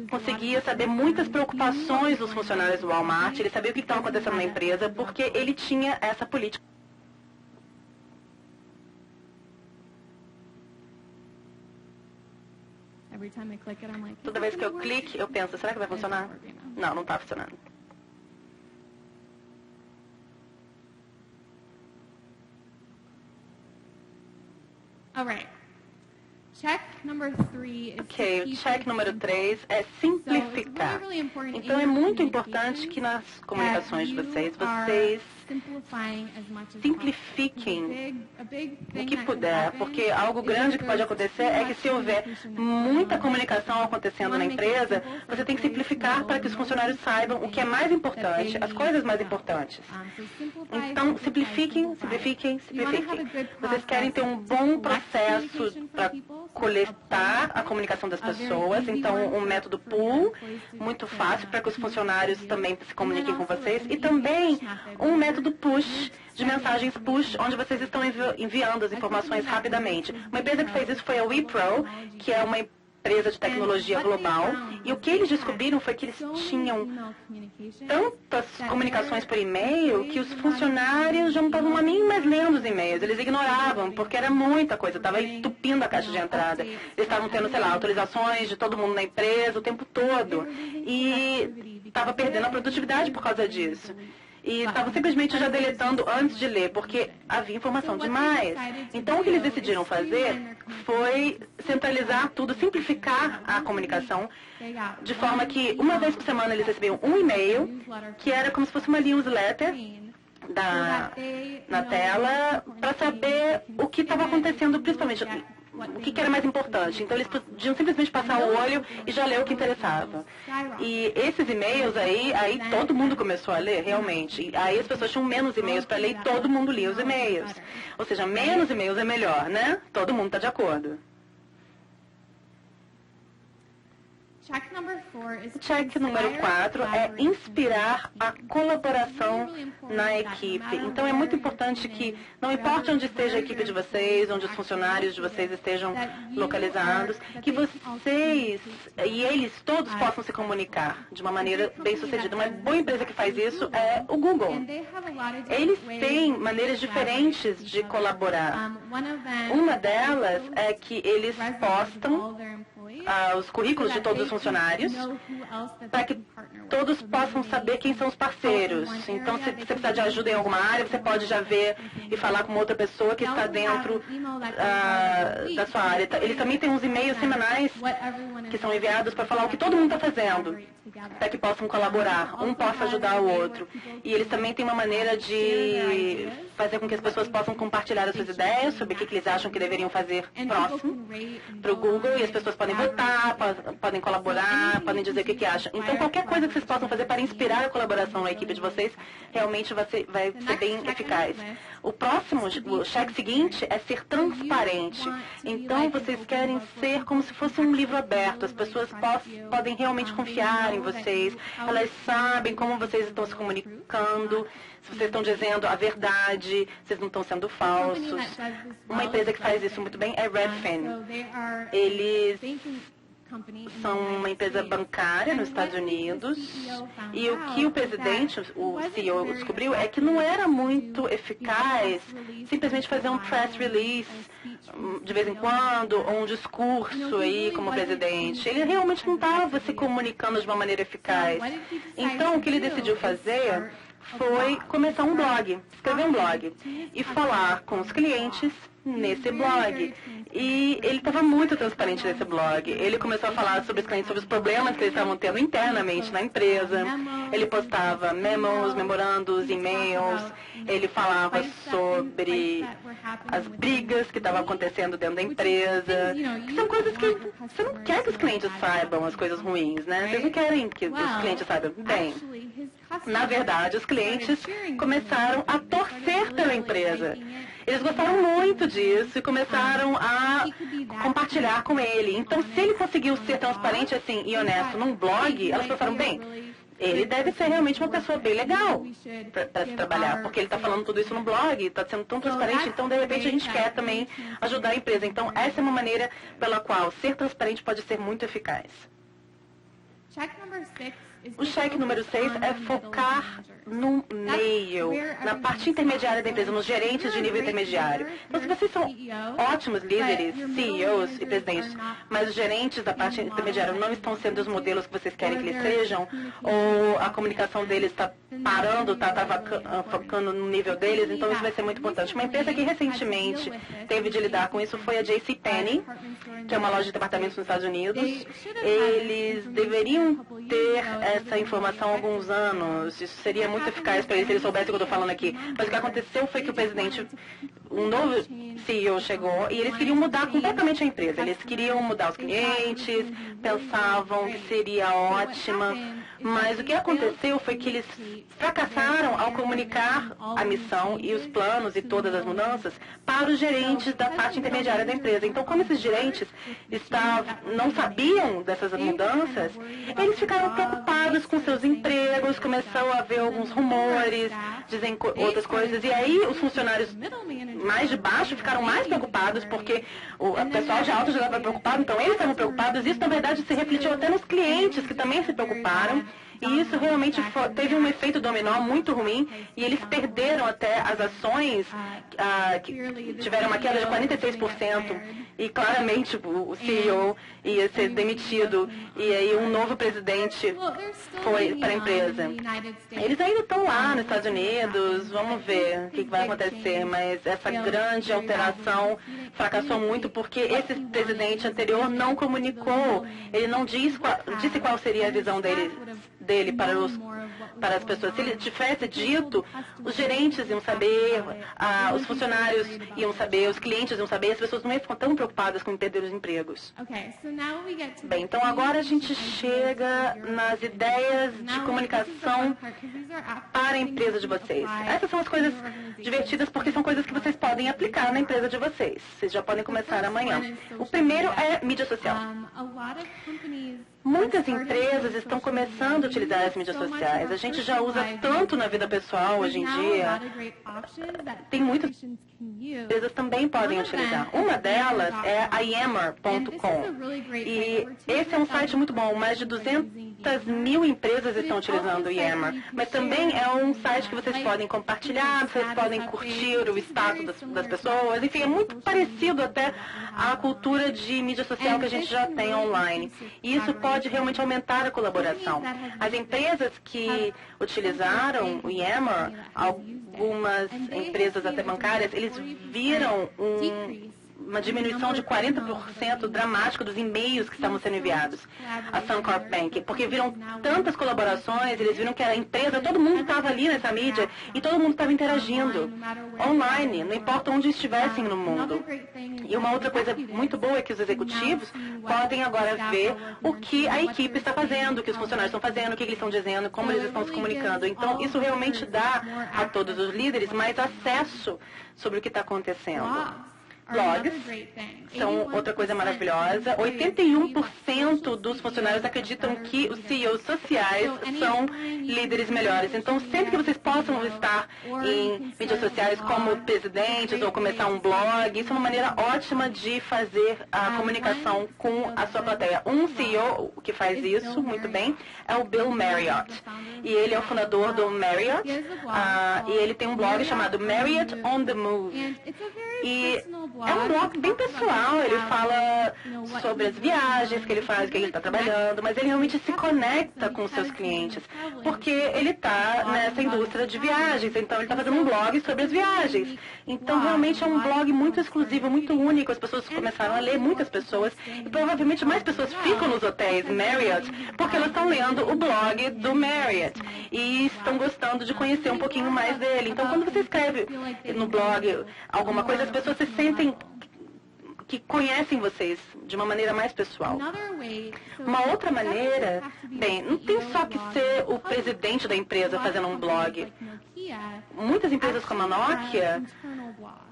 conseguia saber muitas preocupações dos funcionários do Walmart, ele sabia o que estava acontecendo na empresa, porque ele tinha essa política. Toda vez que eu clique, eu penso, será que vai funcionar? Não está funcionando. Ok, check número 3 é simplificar. Então é muito importante que nas comunicações de vocês simplifiquem o que puder, porque algo grande que pode acontecer é que se houver muita comunicação acontecendo na empresa, você tem que simplificar para que os funcionários saibam o que é mais importante, as coisas mais importantes. Então, simplifiquem. Vocês querem ter um bom processo para coletar a comunicação das pessoas, então um método pull, muito fácil para que os funcionários também se comuniquem com vocês, e também um método push, de mensagens push, onde vocês estão enviando as informações rapidamente. Uma empresa que fez isso foi a Wipro, que é uma empresa de tecnologia global, e o que eles descobriram foi que eles tinham tantas comunicaões por e-mail que os funcionários já não estavam nem mais lendo os e-mails, eles ignoravam, porque era muita coisa, estava entupindo a caixa de entrada. Eles estavam tendo, sei lá, atualizações de todo mundo na empresa o tempo todo, e estava perdendo a produtividade por causa disso. E estavam simplesmente já deletando antes de ler, porque havia informação demais. Então, o que eles decidiram fazer foi centralizar tudo, simplificar a comunicação, de forma que uma vez por semana eles recebiam um e-mail, que era como se fosse uma newsletter na tela, para saber o que estava acontecendo, principalmente o que era mais importante. Então, eles podiam simplesmente passar o olho e já ler o que interessava. E esses e-mails aí todo mundo começou a ler, realmente. E aí as pessoas tinham menos e-mails para ler e todo mundo lia os e-mails. Ou seja, menos e-mails é melhor, né? Todo mundo está de acordo. Check número 4 é inspirar a colaboração na equipe. Então é muito importante que, não importa onde esteja a equipe de vocês, onde os funcionários de vocês estejam localizados, que vocês e eles todos possam se comunicar de uma maneira bem sucedida. Uma boa empresa que faz isso é o Google. Eles têm maneiras diferentes de colaborar. Uma delas é que eles postam os currículos de todos os funcionários, para que todos possam saber quem são os parceiros. Então, se você precisar de ajuda em alguma área, você pode já ver e falar com outra pessoa que está dentro da sua área. Eles também têm uns e-mails semanais que são enviados para falar o que todo mundo está fazendo, para que possam colaborar, um possa ajudar o outro. E eles também têm uma maneira de fazer com que as pessoas possam compartilhar as suas ideias sobre o que eles acham que deveriam fazer próximo para o Google, e as pessoas podem votar, podem colaborar, podem dizer o que acham. Então, qualquer coisa que vocês possam fazer para inspirar a colaboração na equipe de vocês, realmente vai ser bem eficaz. O próximo, o cheque seguinte, é ser transparente. Então, vocês querem ser como se fosse um livro aberto. As pessoas podem realmente confiar em vocês. Elas sabem como vocês estão se comunicando, se vocês estão dizendo a verdade, vocês não estão sendo falsos. Uma empresa que faz isso muito bem é Redfin. Eles são uma empresa bancária nos Estados Unidos, e o que o presidente, o CEO, descobriu é que não era muito eficaz simplesmente fazer um press release de vez em quando, ou um discurso aí como presidente. Ele realmente não estava se comunicando de uma maneira eficaz. Então, o que ele decidiu fazer foi começar um blog, escrever um blog e falar com os clientes nesse blog. E ele estava muito transparente nesse blog. Ele começou a falar sobre os clientes, sobre os problemas que eles estavam tendo internamente na empresa. Ele postava memos, memorandos, e-mails. Ele falava sobre as brigas que estavam acontecendo dentro da empresa. Que são coisas que você não quer que os clientes saibam, as coisas ruins, né? Vocês não querem que os clientes saibam. Bem, na verdade, os clientes começaram a torcer pela empresa. Eles gostaram muito disso e começaram a compartilhar com ele. Então, se ele conseguiu ser transparente assim e honesto num blog, elas pensaram, bem, ele deve ser realmente uma pessoa bem legal para se trabalhar, porque ele está falando tudo isso no blog, está sendo tão transparente, então, de repente, a gente quer também ajudar a empresa. Então, essa é uma maneira pela qual ser transparente pode ser muito eficaz. O cheque número 6 é focar no meio, na parte intermediária da empresa, nos gerentes de nível intermediário. Então, se vocês são ótimos líderes, CEOs e presidentes, mas os gerentes da parte intermediária não estão sendo os modelos que vocês querem que eles sejam, ou a comunicação deles está parando, está focando no nível deles, então isso vai ser muito importante. Uma empresa que recentemente teve de lidar com isso foi a JCPenney, que é uma loja de departamentos nos Estados Unidos. Eles deveriam ter essa informação há alguns anos. Isso seria muito eficaz para eles se eles soubessem o que eu estou falando aqui. Mas o que aconteceu foi que o presidente, um novo CEO chegou e eles queriam mudar completamente a empresa. Eles queriam mudar os clientes, pensavam que seria ótima. Mas o que aconteceu foi que eles fracassaram ao comunicar a missão e os planos e todas as mudanças para os gerentes da parte intermediária da empresa. Então, como esses gerentes não sabiam dessas mudanças, eles ficaram preocupados com seus empregos, começou a haver alguns rumores, dizem outras coisas, e aí os funcionários mais de baixo ficaram mais preocupados, porque o pessoal de alto já estava preocupado, então eles estavam preocupados. Isso, na verdade, se refletiu até nos clientes, que também se preocuparam. E isso realmente teve um efeito dominó muito ruim, e eles perderam até as ações, que tiveram uma queda de 46%, e claramente o CEO ia ser demitido, e aí um novo presidente foi para a empresa. Eles ainda estão lá nos Estados Unidos, vamos ver o que vai acontecer, mas essa grande fracassou muito porque esse presidente anterior não comunicou, ele não disse qual seria a visão dele para as pessoas. Se ele tivesse dito, os gerentes iam saber, os funcionários iam saber, os clientes iam saber, as pessoas não iam ficar tão preocupadas com perder os empregos. Bem, então agora a gente chega nas ideias de comunicação para a empresa de vocês. Essas são as coisas divertidas porque são coisas que vocês podem aplicar na empresa de vocês. Vocês já podem começar amanhã. O primeiro é mídia social. Muitas empresas estão começando a utilizar as mídias sociais. A gente já usa tanto na vida pessoal hoje em dia. Tem muitas empresas também podem utilizar. Uma delas é a Yammer.com. E esse é um site muito bom. Mais de 200 mil empresas estão utilizando o Yammer. Mas também é um site que vocês podem compartilhar, vocês podem curtir o status das pessoas. Enfim, é muito parecido até à cultura de mídia social que a gente já tem online. E isso pode realmente aumentar a colaboração. As empresas que utilizaram o Yammer, algumas empresas até bancárias, eles viram uma diminuição de 40% dramática dos e-mails que estavam sendo enviados a Suncorp Bank, porque viram tantas colaborações, eles viram que a empresa, todo mundo estava ali nessa mídia e todo mundo estava interagindo online, não importa onde estivessem no mundo. E uma outra coisa muito boa é que os executivos podem agora ver o que a equipe está fazendo, o que os funcionários estão fazendo, o que eles estão dizendo, como eles estão se comunicando. Então, isso realmente dá a todos os líderes mais acesso sobre o que está acontecendo. Blogs são outra coisa maravilhosa. 81% dos funcionários acreditam que os CEOs sociais são líderes melhores. Então, sempre que vocês possam estar em mídias sociais como presidentes ou começar um blog, isso é uma maneira ótima de fazer a comunicação com a sua plateia. Um CEO que faz isso muito bem é o Bill Marriott. E ele é o fundador do Marriott. E ele tem um blog chamado Marriott on the Move. E É um blog bem pessoal, ele fala sobre as viagens que ele faz, o que ele está trabalhando, mas ele realmente se conecta com os seus clientes, porque ele está nessa indústria de viagens, então ele está fazendo um blog sobre as viagens. Então realmente é um blog muito exclusivo, muito único, as pessoas começaram a ler, muitas pessoas, e provavelmente mais pessoas ficam nos hotéis Marriott, porque elas estão lendo o blog do Marriott e estão gostando de conhecer um pouquinho mais dele. Então quando você escreve no blog alguma coisa, as pessoas se sentem que conhecem vocês de uma maneira mais pessoal. Uma outra maneira, bem, não tem só que ser o presidente da empresa fazendo um blog. Muitas empresas como a Nokia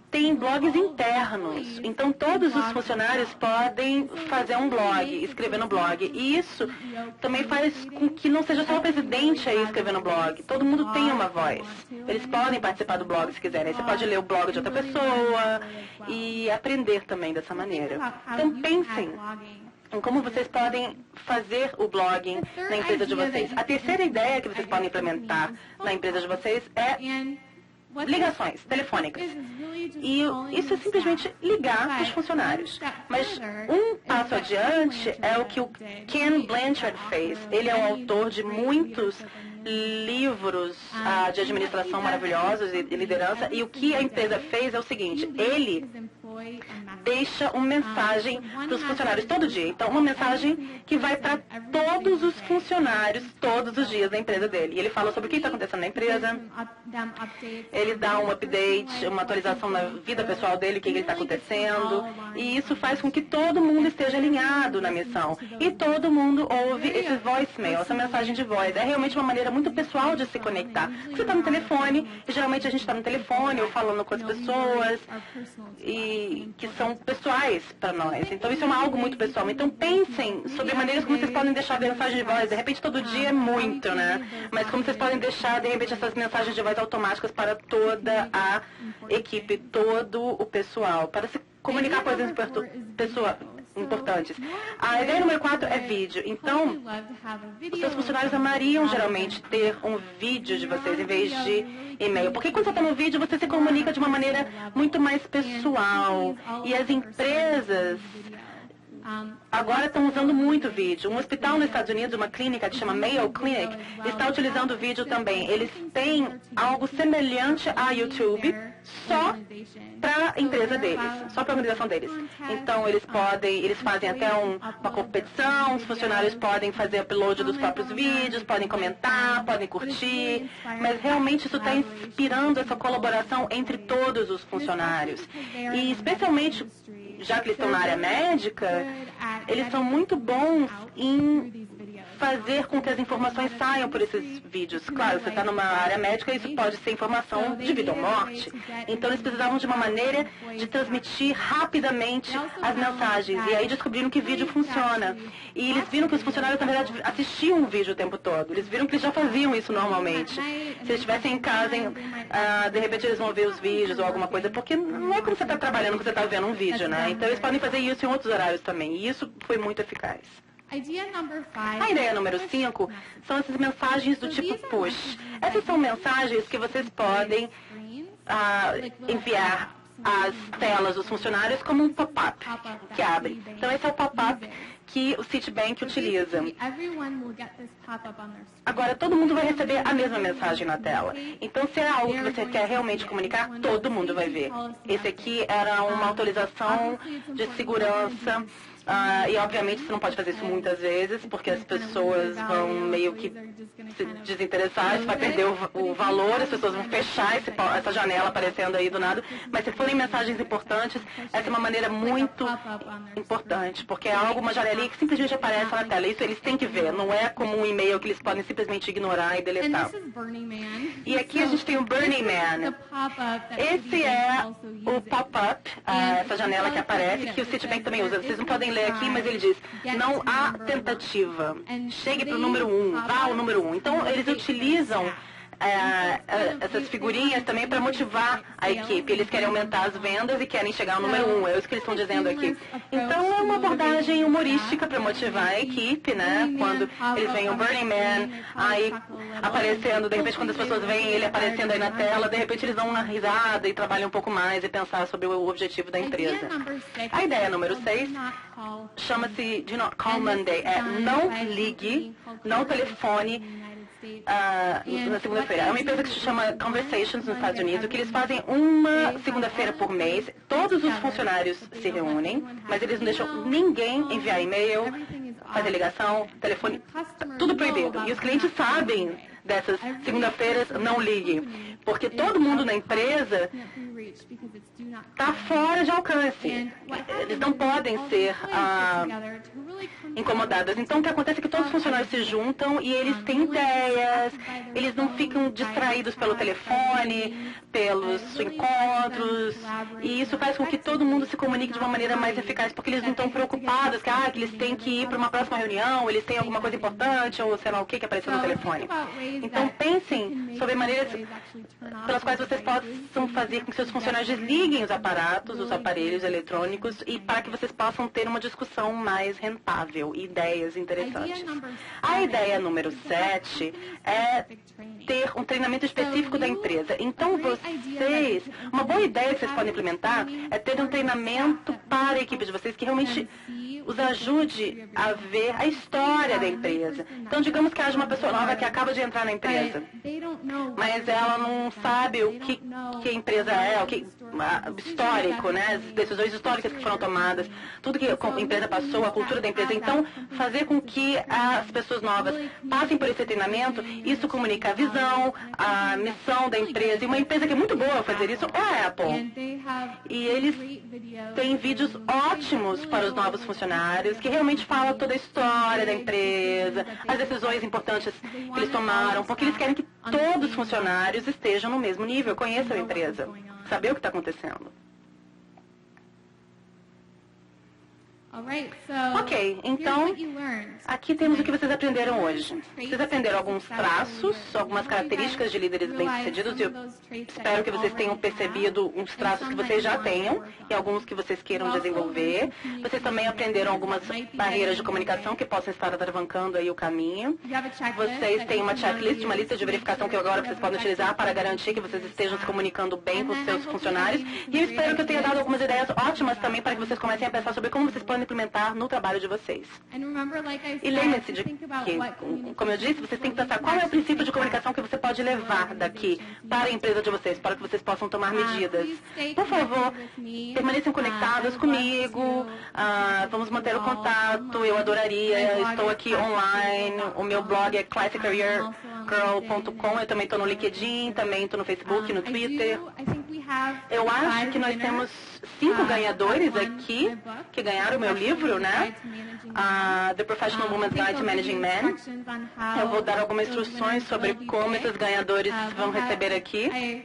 têm blogs internos, então todos os funcionários podem fazer um blog, escrever no blog. E isso também faz com que não seja só o presidente aí escrevendo no blog. Todo mundo tem uma voz. Eles podem participar do blog se quiserem. Você pode ler o blog de outra pessoa e aprender também dessa maneira. Então pensem em como vocês podem fazer o blogging na empresa de vocês. A terceira ideia que vocês podem implementar na empresa de vocês é ligações telefônicas. E isso é simplesmente ligar os funcionários. Mas um passo adiante é o que o Ken Blanchard fez. Ele é o autor de muitos livros de administração maravilhosos e liderança. E o que a empresa fez é o seguinte: ele deixa uma mensagem para os funcionários todo dia. Então, uma mensagem que vai para todos os funcionários todos os dias da empresa dele. E ele fala sobre o que está acontecendo na empresa. Ele dá um update, uma atualização na vida pessoal dele, o que está acontecendo. E isso faz com que todo mundo esteja alinhado na missão. E todo mundo ouve esse voicemail, essa mensagem de voz. É realmente uma maneira muito pessoal de se conectar. Você está no telefone, e geralmente a gente está no telefone ou falando com as pessoas e que são pessoais para nós. Então isso é algo muito pessoal. Então pensem sobre maneiras como vocês podem deixar a mensagem de voz. De repente todo dia é muito, né? Mas como vocês podem deixar, de repente, essas mensagens de voz automáticas para toda a equipe, todo o pessoal, para se comunicar coisas importantes. A ideia número 4 é vídeo. Então, os seus funcionários amariam geralmente ter um vídeo de vocês em vez de e-mail. Porque quando você está no vídeo, você se comunica de uma maneira muito mais pessoal. E as empresas agora estão usando muito vídeo. Um hospital nos Estados Unidos, uma clínica que chama Mayo Clinic, está utilizando vídeo também. Eles têm algo semelhante a YouTube, só para a empresa deles, só para a organização deles. Então eles fazem até uma competição, os funcionários podem fazer upload dos próprios vídeos, podem comentar, podem curtir, mas realmente isso está inspirando essa colaboração entre todos os funcionários. E especialmente, já que eles estão na área médica, eles são muito bons em fazer com que as informações saiam por esses vídeos. Claro, você está numa área médica, isso pode ser informação de vida ou morte. Então, eles precisavam de uma maneira de transmitir rapidamente as mensagens. E aí descobriram que vídeo funciona. E eles viram que os funcionários, na verdade, assistiam o vídeo o tempo todo. Eles viram que eles já faziam isso normalmente. Se eles estivessem em casa, de repente eles vão ver os vídeos ou alguma coisa, porque não é como você está trabalhando que você está vendo um vídeo, né? Então, eles podem fazer isso em outros horários também. E isso foi muito eficaz. A ideia número 5 são essas mensagens do tipo push. Essas são mensagens que vocês podem enviar às telas dos funcionários como um pop-up que abre. Então esse é o pop-up que o Citibank utiliza. Agora, todo mundo vai receber a mesma mensagem na tela. Então, se é algo que você quer realmente comunicar, todo mundo vai ver. Esse aqui era uma atualização de segurança. E, obviamente, você não pode fazer isso muitas vezes, porque as pessoas vão meio que se desinteressar, isso vai perder o valor, as pessoas vão fechar essa janela aparecendo aí do nada. Mas se forem mensagens importantes, essa é uma maneira muito importante, porque é algo, uma janelinha que simplesmente aparece na tela. Isso eles têm que ver, não é como um e-mail que eles podem simplesmente ignorar e deletar. E aqui a gente tem o Burning Man. Esse é o pop-up, essa janela que aparece, que o Citibank também usa. Vocês não podem ler aqui, mas ele diz: não há tentativa. Chegue para o número 1, vá ao número 1. Então, eles utilizam essas figurinhas também para motivar a equipe. Eles querem aumentar as vendas e querem chegar ao número 1, é isso que eles estão dizendo aqui. Então é uma abordagem humorística para motivar a equipe, né? Quando eles veem o Burning Man aí aparecendo, de repente quando as pessoas veem ele aparecendo aí na tela, de repente eles dão uma risada e trabalham um pouco mais e pensar sobre o objetivo da empresa. A ideia número 6 chama-se Do Not Call Monday, não ligue, não telefone na segunda-feira. É uma empresa que se chama Conversations nos Estados Unidos, que eles fazem uma segunda-feira por mês. Todos os funcionários se reúnem, mas eles não deixam ninguém enviar e-mail, fazer ligação, telefone, tudo proibido. E os clientes sabem dessas segunda-feiras, não ligue, porque todo mundo na empresa está fora de alcance. Eles não podem ser incomodados. Então, o que acontece é que todos os funcionários se juntam e eles têm ideias, eles não ficam distraídos pelo telefone, pelos encontros, e isso faz com que todo mundo se comunique de uma maneira mais eficaz, porque eles não estão preocupados que eles têm que ir para uma próxima reunião, eles têm alguma coisa importante, ou sei lá o que apareceu no telefone. Então, pensem sobre maneiras pelas quais vocês possam fazer com que seus funcionários desliguem os aparatos, os aparelhos eletrônicos, e para que vocês possam ter uma discussão mais rentável, ideias interessantes. A ideia número 7 é ter um treinamento específico da empresa. Então, vocês, uma boa ideia que vocês podem implementar é ter um treinamento para a equipe de vocês que realmente os ajude a ver a história da empresa. Então, digamos que haja uma pessoa nova que acaba de entrar na empresa, mas ela não sabe o que a empresa é, o histórico, né, as decisões históricas que foram tomadas, tudo que a empresa passou, a cultura da empresa. Então, fazer com que as pessoas novas passem por esse treinamento, isso comunica a visão, a missão da empresa. E uma empresa que é muito boa a fazer isso é a Apple. E eles têm vídeos ótimos para os novos funcionários, que realmente falam toda a história da empresa, as decisões importantes que eles tomaram, porque eles querem que todos os funcionários estejam no mesmo nível, conheçam a empresa, saber o que está acontecendo. Ok, então, aqui temos o que vocês aprenderam hoje. Vocês aprenderam alguns traços, algumas características de líderes bem-sucedidos, e eu espero que vocês tenham percebido uns traços que vocês já tenham e alguns que vocês queiram desenvolver. Vocês também aprenderam algumas barreiras de comunicação que possam estar atravancando aí o caminho. Vocês têm uma checklist, uma lista de verificação que agora vocês podem utilizar para garantir que vocês estejam se comunicando bem com os seus funcionários. E eu espero que eu tenha dado algumas ideias ótimas também para que vocês comecem a pensar sobre como vocês podem implementar no trabalho de vocês. E lembre-se de que, como eu disse, vocês têm que pensar qual é o princípio de comunicação que você pode levar daqui para a empresa de vocês, para que vocês possam tomar medidas. Por favor, permaneçam conectados comigo, vamos manter o contato, eu adoraria, estou aqui online, o meu blog é classiccareergirl.com, eu também estou no LinkedIn, também estou no Facebook, no Twitter. Eu acho que nós temos 5 ganhadores aqui que ganharam o meu livro, né? The Professional Woman's Guide to Managing Men. Eu vou dar algumas instruções sobre como esses ganhadores vão receber aqui.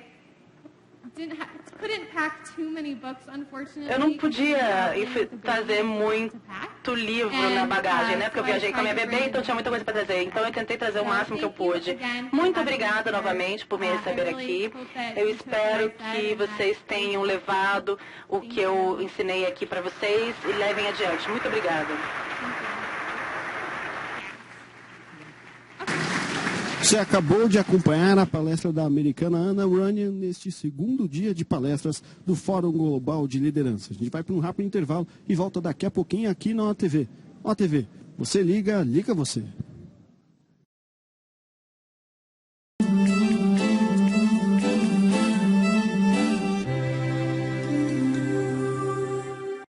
Eu não podia trazer muito livro na bagagem, né? Porque eu viajei com a minha bebê, então tinha muita coisa para trazer. Então eu tentei trazer o máximo que eu pude. Muito obrigada novamente por me receber aqui. Eu espero que vocês tenham levado o que eu ensinei aqui para vocês e levem adiante. Muito obrigada. Você acabou de acompanhar a palestra da americana Anna Runyan neste segundo dia de palestras do Fórum Global de Liderança. A gente vai para um rápido intervalo e volta daqui a pouquinho aqui na OTV. OTV, você liga, liga você.